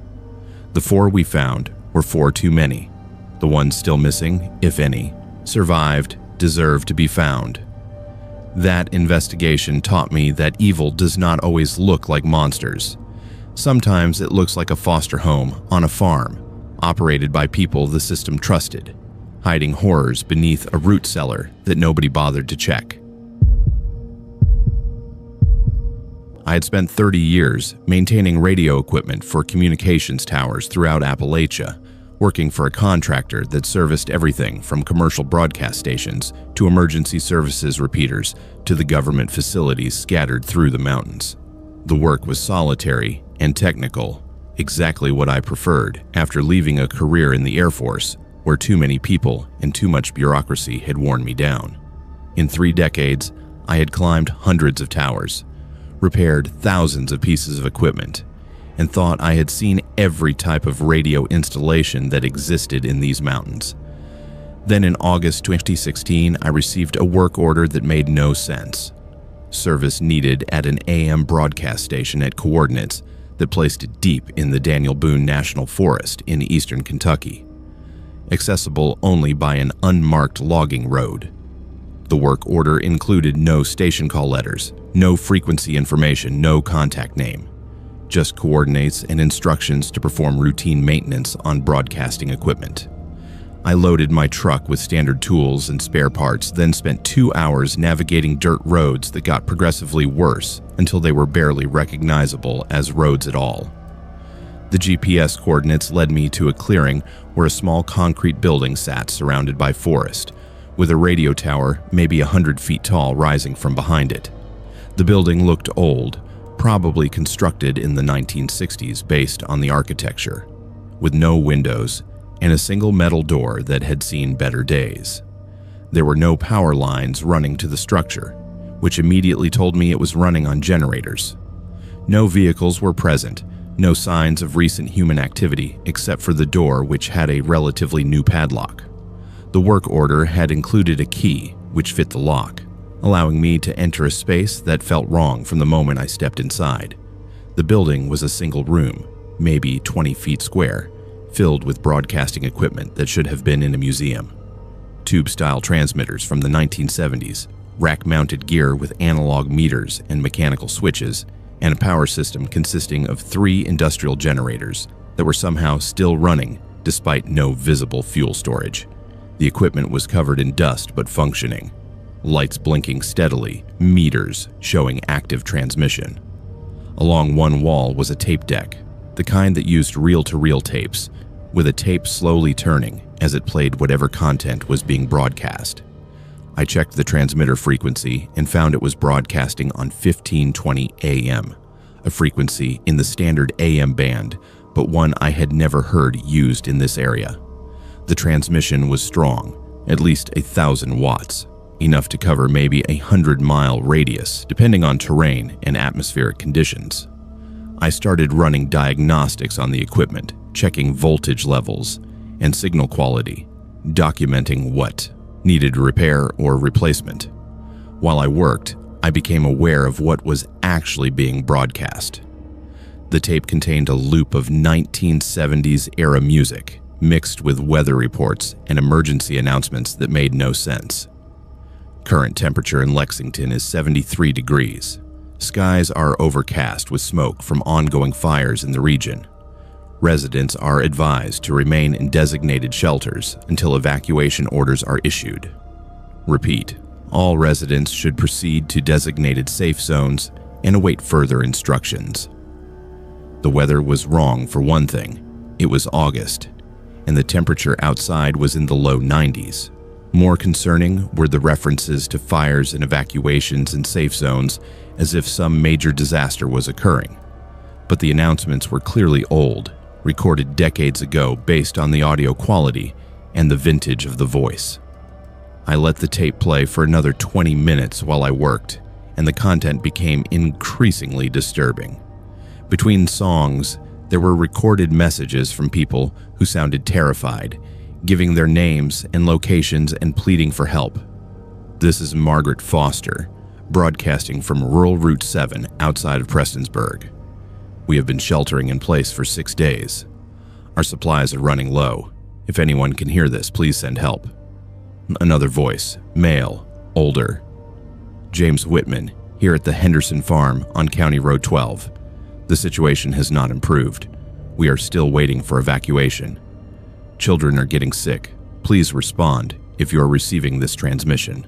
The 4 we found were 4 too many. The ones still missing, if any, survived, deserve to be found. That investigation taught me that evil does not always look like monsters. Sometimes it looks like a foster home on a farm, operated by people the system trusted, hiding horrors beneath a root cellar that nobody bothered to check. I had spent 30 years maintaining radio equipment for communications towers throughout Appalachia, working for a contractor that serviced everything from commercial broadcast stations to emergency services repeaters to the government facilities scattered through the mountains. The work was solitary and technical, exactly what I preferred after leaving a career in the Air Force where too many people and too much bureaucracy had worn me down. In 3 decades, I had climbed hundreds of towers, repaired thousands of pieces of equipment, and thought I had seen every type of radio installation that existed in these mountains. Then in August 2016, I received a work order that made no sense. Service needed at an AM broadcast station at coordinates that placed it deep in the Daniel Boone National Forest in eastern Kentucky, accessible only by an unmarked logging road. The work order included no station call letters, no frequency information, no contact name, just coordinates and instructions to perform routine maintenance on broadcasting equipment. I loaded my truck with standard tools and spare parts, then spent 2 hours navigating dirt roads that got progressively worse until they were barely recognizable as roads at all. The GPS coordinates led me to a clearing where a small concrete building sat surrounded by forest, with a radio tower maybe 100 feet tall rising from behind it. The building looked old, probably constructed in the 1960s based on the architecture, with no windows and a single metal door that had seen better days. There were no power lines running to the structure, which immediately told me it was running on generators. No vehicles were present, no signs of recent human activity except for the door, which had a relatively new padlock. The work order had included a key, which fit the lock, allowing me to enter a space that felt wrong from the moment I stepped inside. The building was a single room, maybe 20 feet square, filled with broadcasting equipment that should have been in a museum. Tube-style transmitters from the 1970s, rack-mounted gear with analog meters and mechanical switches, and a power system consisting of 3 industrial generators that were somehow still running despite no visible fuel storage. The equipment was covered in dust but functioning. Lights blinking steadily, meters showing active transmission. Along one wall was a tape deck, the kind that used reel-to-reel tapes, with a tape slowly turning as it played whatever content was being broadcast. I checked the transmitter frequency and found it was broadcasting on 1520 AM, a frequency in the standard AM band, but one I had never heard used in this area. The transmission was strong, at least 1,000 watts, enough to cover maybe a 100-mile radius, depending on terrain and atmospheric conditions. I started running diagnostics on the equipment, checking voltage levels and signal quality, documenting what needed repair or replacement. While I worked, I became aware of what was actually being broadcast. The tape contained a loop of 1970s-era music, mixed with weather reports and emergency announcements that made no sense. Current temperature in Lexington is 73 degrees. Skies are overcast with smoke from ongoing fires in the region. Residents are advised to remain in designated shelters until evacuation orders are issued. Repeat, all residents should proceed to designated safe zones and await further instructions. The weather was wrong for one thing. It was August, and the temperature outside was in the low 90s. More concerning were the references to fires and evacuations in safe zones as if some major disaster was occurring. But the announcements were clearly old, recorded decades ago based on the audio quality and the vintage of the voice. I let the tape play for another 20 minutes while I worked, and the content became increasingly disturbing. Between songs, there were recorded messages from people who sounded terrified, giving their names and locations and pleading for help. This is Margaret Foster, broadcasting from rural Route 7 outside of Prestonsburg. We have been sheltering in place for 6 days. Our supplies are running low. If anyone can hear this, please send help. Another voice, male, older. James Whitman, here at the Henderson Farm on County Road 12. The situation has not improved. We are still waiting for evacuation. Children are getting sick. Please respond if you are receiving this transmission.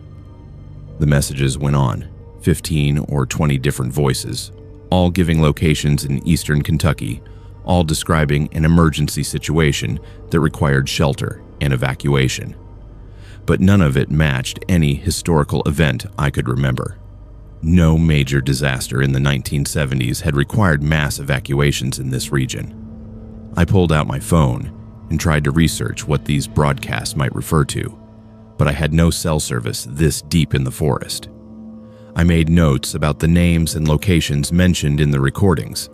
The messages went on, 15 or 20 different voices, all giving locations in eastern Kentucky, all describing an emergency situation that required shelter and evacuation. But none of it matched any historical event I could remember. No major disaster in the 1970s had required mass evacuations in this region. I pulled out my phone and tried to research what these broadcasts might refer to, but I had no cell service this deep in the forest. I made notes about the names and locations mentioned in the recordings,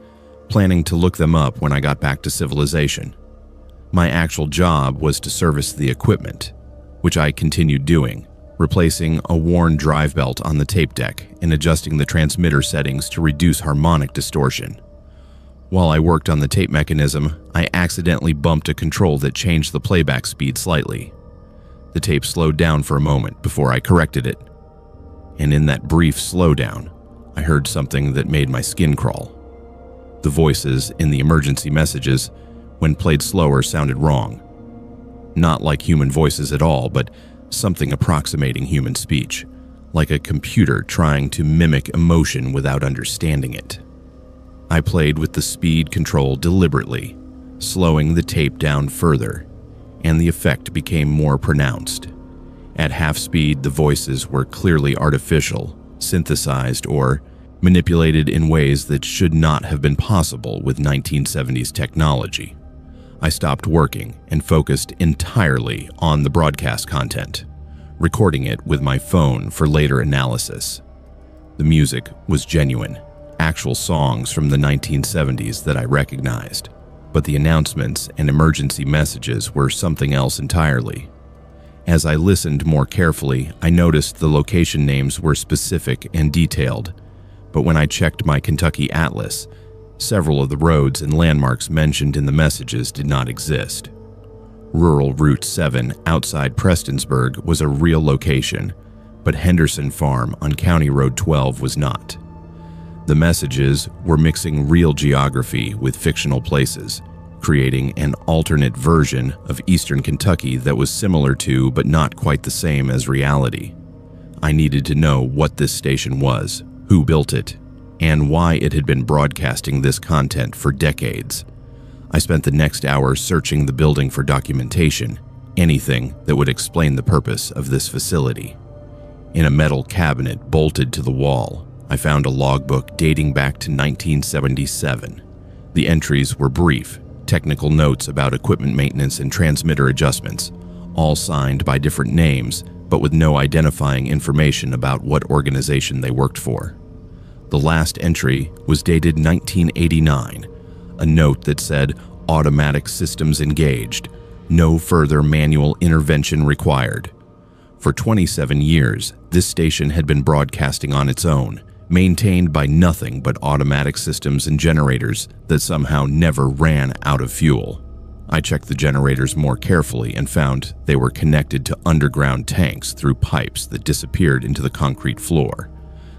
planning to look them up when I got back to civilization. My actual job was to service the equipment, which I continued doing, replacing a worn drive belt on the tape deck and adjusting the transmitter settings to reduce harmonic distortion. While I worked on the tape mechanism, I accidentally bumped a control that changed the playback speed slightly. The tape slowed down for a moment before I corrected it, and in that brief slowdown, I heard something that made my skin crawl. The voices in the emergency messages, when played slower, sounded wrong. Not like human voices at all, but something approximating human speech, like a computer trying to mimic emotion without understanding it. I played with the speed control deliberately, slowing the tape down further, and the effect became more pronounced. At half speed, the voices were clearly artificial, synthesized, or manipulated in ways that should not have been possible with 1970s technology. I stopped working and focused entirely on the broadcast content, recording it with my phone for later analysis. The music was genuine, actual songs from the 1970s that I recognized, but the announcements and emergency messages were something else entirely. As I listened more carefully, I noticed the location names were specific and detailed, but when I checked my Kentucky Atlas, several of the roads and landmarks mentioned in the messages did not exist. Rural Route 7 outside Prestonsburg was a real location, but Henderson Farm on County Road 12 was not. The messages were mixing real geography with fictional places, creating an alternate version of eastern Kentucky that was similar to but not quite the same as reality. I needed to know what this station was, who built it, and why it had been broadcasting this content for decades. I spent the next hour searching the building for documentation, anything that would explain the purpose of this facility. In a metal cabinet bolted to the wall, I found a logbook dating back to 1977. The entries were brief, technical notes about equipment maintenance and transmitter adjustments, all signed by different names, but with no identifying information about what organization they worked for. The last entry was dated 1989, a note that said, "Automatic systems engaged, no further manual intervention required." For 27 years, this station had been broadcasting on its own, maintained by nothing but automatic systems and generators that somehow never ran out of fuel. I checked the generators more carefully and found they were connected to underground tanks through pipes that disappeared into the concrete floor.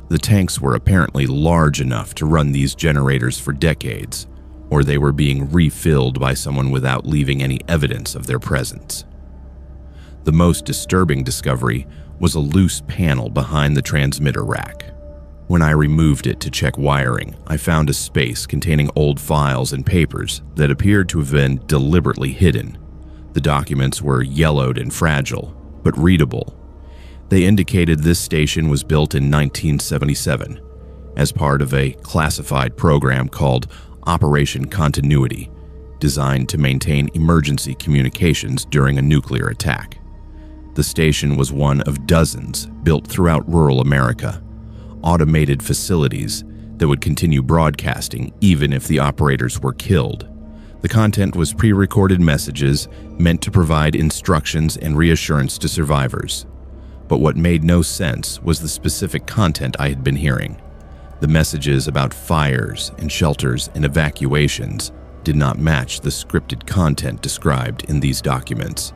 The tanks were apparently large enough to run these generators for decades, or they were being refilled by someone without leaving any evidence of their presence. The most disturbing discovery was a loose panel behind the transmitter rack. When I removed it to check wiring, I found a space containing old files and papers that appeared to have been deliberately hidden. The documents were yellowed and fragile, but readable. They indicated this station was built in 1977 as part of a classified program called Operation Continuity, designed to maintain emergency communications during a nuclear attack. The station was one of dozens built throughout rural America, automated facilities that would continue broadcasting even if the operators were killed. The content was pre-recorded messages meant to provide instructions and reassurance to survivors. But what made no sense was the specific content I had been hearing. The messages about fires and shelters and evacuations did not match the scripted content described in these documents.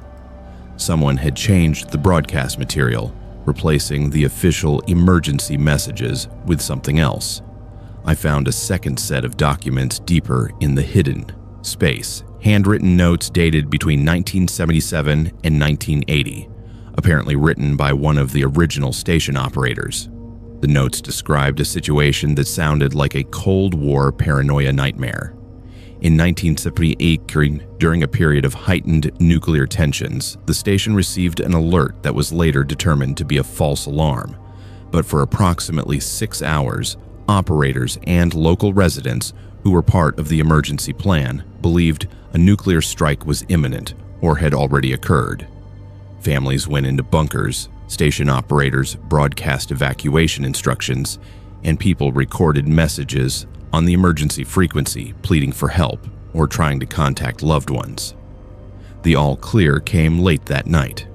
Someone had changed the broadcast material, replacing the official emergency messages with something else. I found a second set of documents deeper in the hidden space, handwritten notes dated between 1977 and 1980, apparently written by one of the original station operators. The notes described a situation that sounded like a Cold War paranoia nightmare. In 1978, during a period of heightened nuclear tensions, the station received an alert that was later determined to be a false alarm. But for approximately 6 hours, operators and local residents who were part of the emergency plan believed a nuclear strike was imminent or had already occurred. Families went into bunkers, station operators broadcast evacuation instructions, and people recorded messages on the emergency frequency pleading for help or trying to contact loved ones. The all clear came late that night,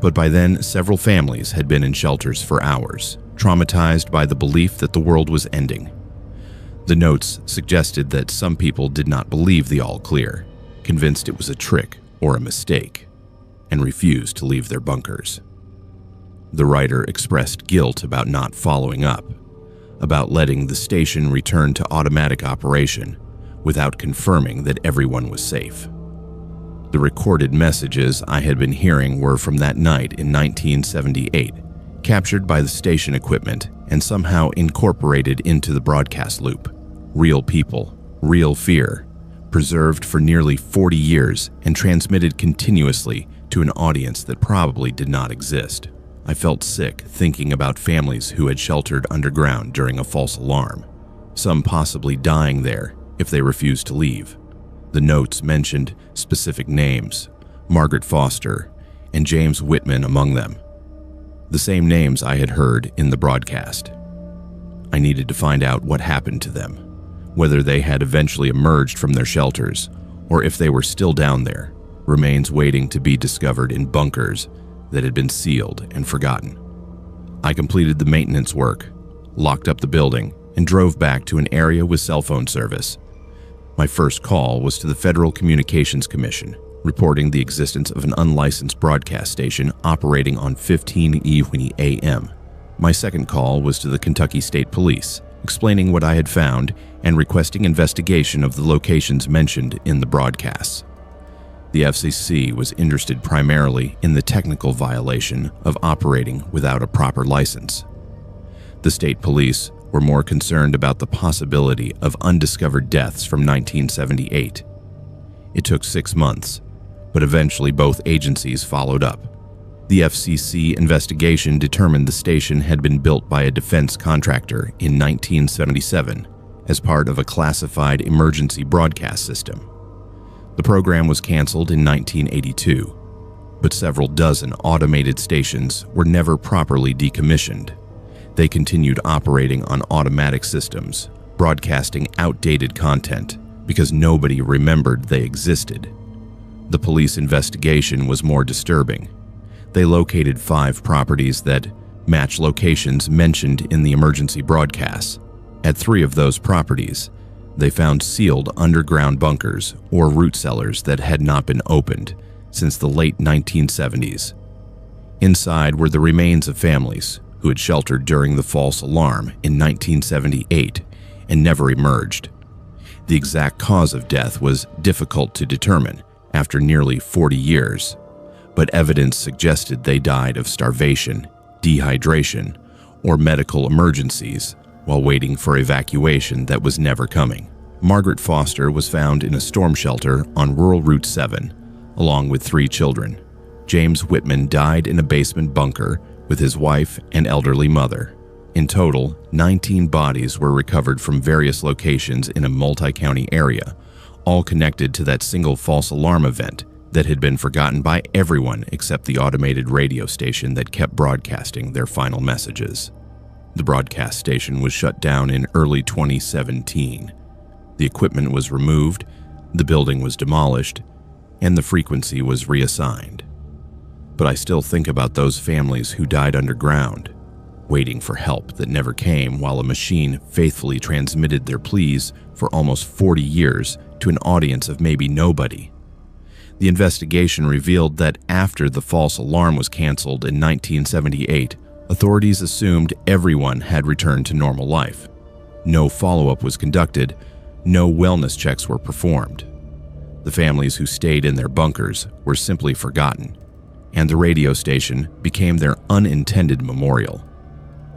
but by then several families had been in shelters for hours, traumatized by the belief that the world was ending. The notes suggested that some people did not believe the all clear, convinced it was a trick or a mistake, and refused to leave their bunkers. The writer expressed guilt about not following up, about letting the station return to automatic operation without confirming that everyone was safe. The recorded messages I had been hearing were from that night in 1978, captured by the station equipment and somehow incorporated into the broadcast loop. Real people, real fear, preserved for nearly 40 years and transmitted continuously to an audience that probably did not exist. I felt sick thinking about families who had sheltered underground during a false alarm, some possibly dying there if they refused to leave. The notes mentioned specific names, Margaret Foster and James Whitman among them, the same names I had heard in the broadcast. I needed to find out what happened to them, whether they had eventually emerged from their shelters or if they were still down there, remains waiting to be discovered in bunkers that had been sealed and forgotten. I completed the maintenance work, locked up the building, and drove back to an area with cell phone service. My first call was to the Federal Communications Commission, reporting the existence of an unlicensed broadcast station operating on 15:20 a.m. My second call was to the Kentucky State Police, explaining what I had found and requesting investigation of the locations mentioned in the broadcasts. The FCC was interested primarily in the technical violation of operating without a proper license. The state police were more concerned about the possibility of undiscovered deaths from 1978. It took 6 months, but eventually both agencies followed up. The FCC investigation determined the station had been built by a defense contractor in 1977 as part of a classified emergency broadcast system. The program was canceled in 1982, but several dozen automated stations were never properly decommissioned. They continued operating on automatic systems, broadcasting outdated content because nobody remembered they existed. The police investigation was more disturbing. They located 5 properties that match locations mentioned in the emergency broadcasts. At 3 of those properties, they found sealed underground bunkers or root cellars that had not been opened since the late 1970s. Inside were the remains of families who had sheltered during the false alarm in 1978 and never emerged. The exact cause of death was difficult to determine after nearly 40 years, but evidence suggested they died of starvation, dehydration, or medical emergencies while waiting for evacuation that was never coming. Margaret Foster was found in a storm shelter on rural Route 7, along with 3 children. James Whitman died in a basement bunker with his wife and elderly mother. In total, 19 bodies were recovered from various locations in a multi-county area, all connected to that single false alarm event that had been forgotten by everyone except the automated radio station that kept broadcasting their final messages. The broadcast station was shut down in early 2017. The equipment was removed, the building was demolished, and the frequency was reassigned. But I still think about those families who died underground, waiting for help that never came while a machine faithfully transmitted their pleas for almost 40 years to an audience of maybe nobody. The investigation revealed that after the false alarm was canceled in 1978, authorities assumed everyone had returned to normal life. No follow-up was conducted, no wellness checks were performed. The families who stayed in their bunkers were simply forgotten, and the radio station became their unintended memorial.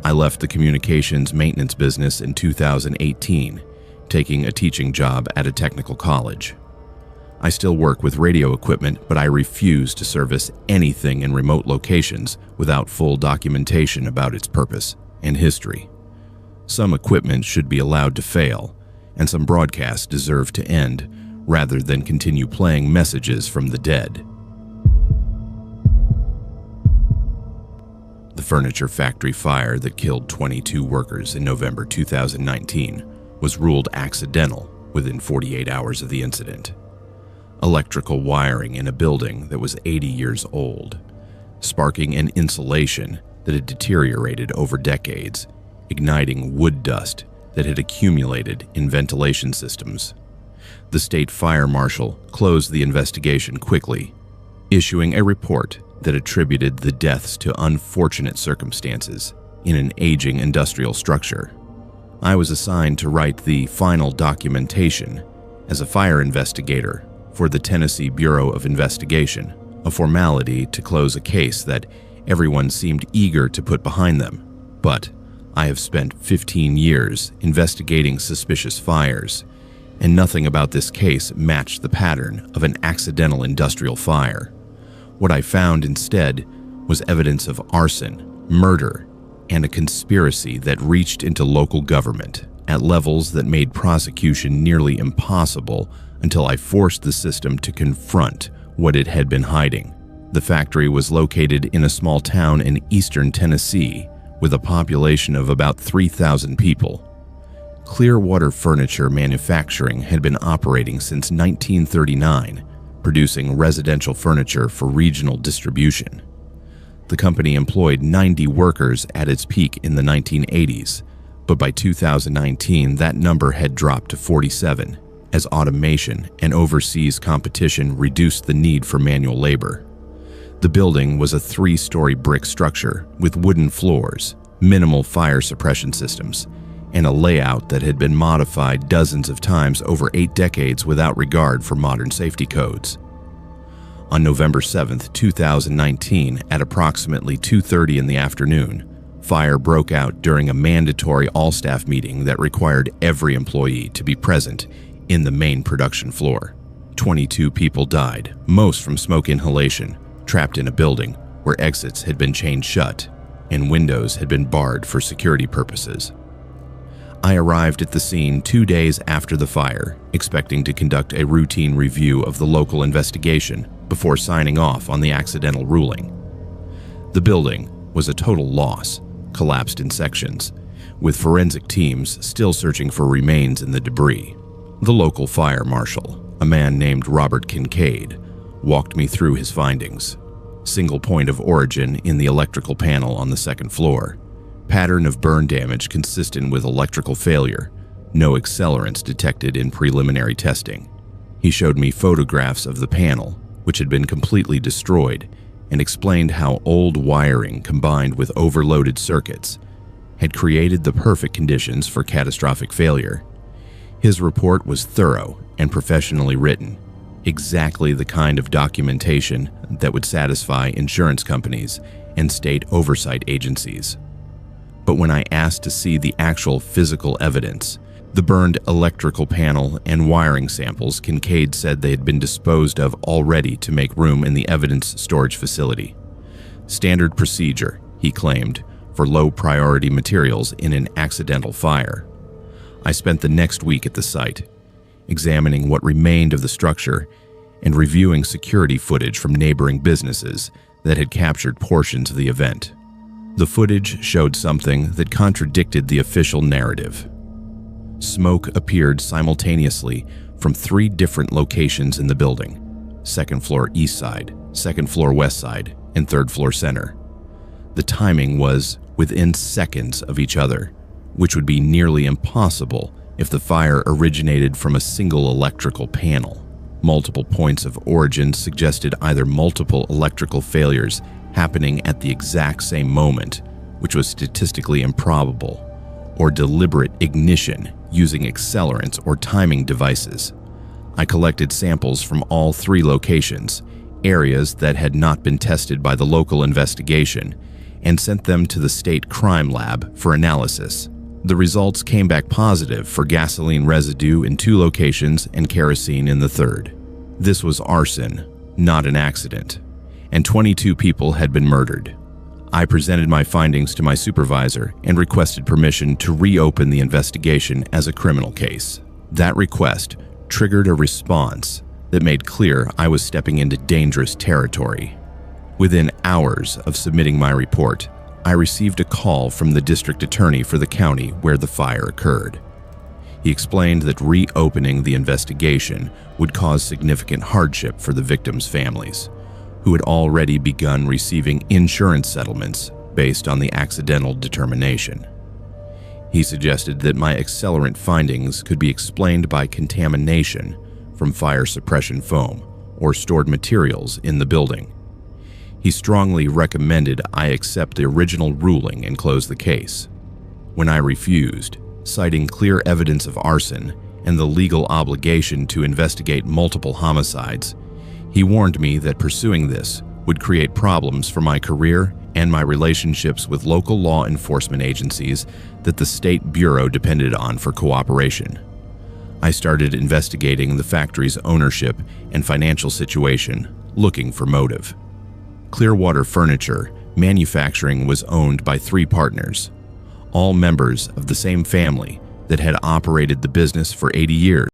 I left the communications maintenance business in 2018, taking a teaching job at a technical college. I still work with radio equipment, but I refuse to service anything in remote locations without full documentation about its purpose and history. Some equipment should be allowed to fail, and some broadcasts deserve to end rather than continue playing messages from the dead. The furniture factory fire that killed 22 workers in November 2019 was ruled accidental within 48 hours of the incident. Electrical wiring in a building that was 80 years old, sparking an insulation that had deteriorated over decades, igniting wood dust that had accumulated in ventilation systems. The state fire marshal closed the investigation quickly, issuing a report that attributed the deaths to unfortunate circumstances in an aging industrial structure. I was assigned to write the final documentation as a fire investigator for the Tennessee Bureau of Investigation, a formality to close a case that everyone seemed eager to put behind them. But I have spent 15 years investigating suspicious fires, and nothing about this case matched the pattern of an accidental industrial fire. What I found instead was evidence of arson, murder, and a conspiracy that reached into local government at levels that made prosecution nearly impossible until I forced the system to confront what it had been hiding. The factory was located in a small town in eastern Tennessee with a population of about 3,000 people. Clearwater Furniture Manufacturing had been operating since 1939, producing residential furniture for regional distribution. The company employed 90 workers at its peak in the 1980s, but by 2019 that number had dropped to 47, as automation and overseas competition reduced the need for manual labor. The building was a 3-story brick structure with wooden floors, minimal fire suppression systems, and a layout that had been modified dozens of times over 8 decades without regard for modern safety codes. On November 7, 2019, at approximately 2:30 in the afternoon, fire broke out during a mandatory all-staff meeting that required every employee to be present in the main production floor. 22 people died, most from smoke inhalation, trapped in a building where exits had been chained shut and windows had been barred for security purposes. I arrived at the scene 2 days after the fire, expecting to conduct a routine review of the local investigation before signing off on the accidental ruling. The building was a total loss, collapsed in sections, with forensic teams still searching for remains in the debris. The local fire marshal, a man named Robert Kincaid, walked me through his findings. Single point of origin in the electrical panel on the second floor. Pattern of burn damage consistent with electrical failure. No accelerants detected in preliminary testing. He showed me photographs of the panel, which had been completely destroyed, and explained how old wiring combined with overloaded circuits had created the perfect conditions for catastrophic failure. His report was thorough and professionally written, exactly the kind of documentation that would satisfy insurance companies and state oversight agencies. But when I asked to see the actual physical evidence, the burned electrical panel and wiring samples, Kincaid said they had been disposed of already to make room in the evidence storage facility. Standard procedure, he claimed, for low-priority materials in an accidental fire. I spent the next week at the site, examining what remained of the structure and reviewing security footage from neighboring businesses that had captured portions of the event. The footage showed something that contradicted the official narrative. Smoke appeared simultaneously from 3 different locations in the building: second floor east side, second floor west side, and third floor center. The timing was within seconds of each other, which would be nearly impossible if the fire originated from a single electrical panel. Multiple points of origin suggested either multiple electrical failures happening at the exact same moment, which was statistically improbable, or deliberate ignition using accelerants or timing devices. I collected samples from all 3 locations, areas that had not been tested by the local investigation, and sent them to the state crime lab for analysis. The results came back positive for gasoline residue in 2 locations and kerosene in the 3rd. This was arson, not an accident, and 22 people had been murdered. I presented my findings to my supervisor and requested permission to reopen the investigation as a criminal case. That request triggered a response that made clear I was stepping into dangerous territory. Within hours of submitting my report, I received a call from the district attorney for the county where the fire occurred. He explained that reopening the investigation would cause significant hardship for the victims' families, who had already begun receiving insurance settlements based on the accidental determination. He suggested that my accelerant findings could be explained by contamination from fire suppression foam or stored materials in the building. He strongly recommended I accept the original ruling and close the case. When I refused, citing clear evidence of arson and the legal obligation to investigate multiple homicides, he warned me that pursuing this would create problems for my career and my relationships with local law enforcement agencies that the State Bureau depended on for cooperation. I started investigating the factory's ownership and financial situation, looking for motive. Clearwater Furniture Manufacturing was owned by 3 partners, all members of the same family that had operated the business for 80 years.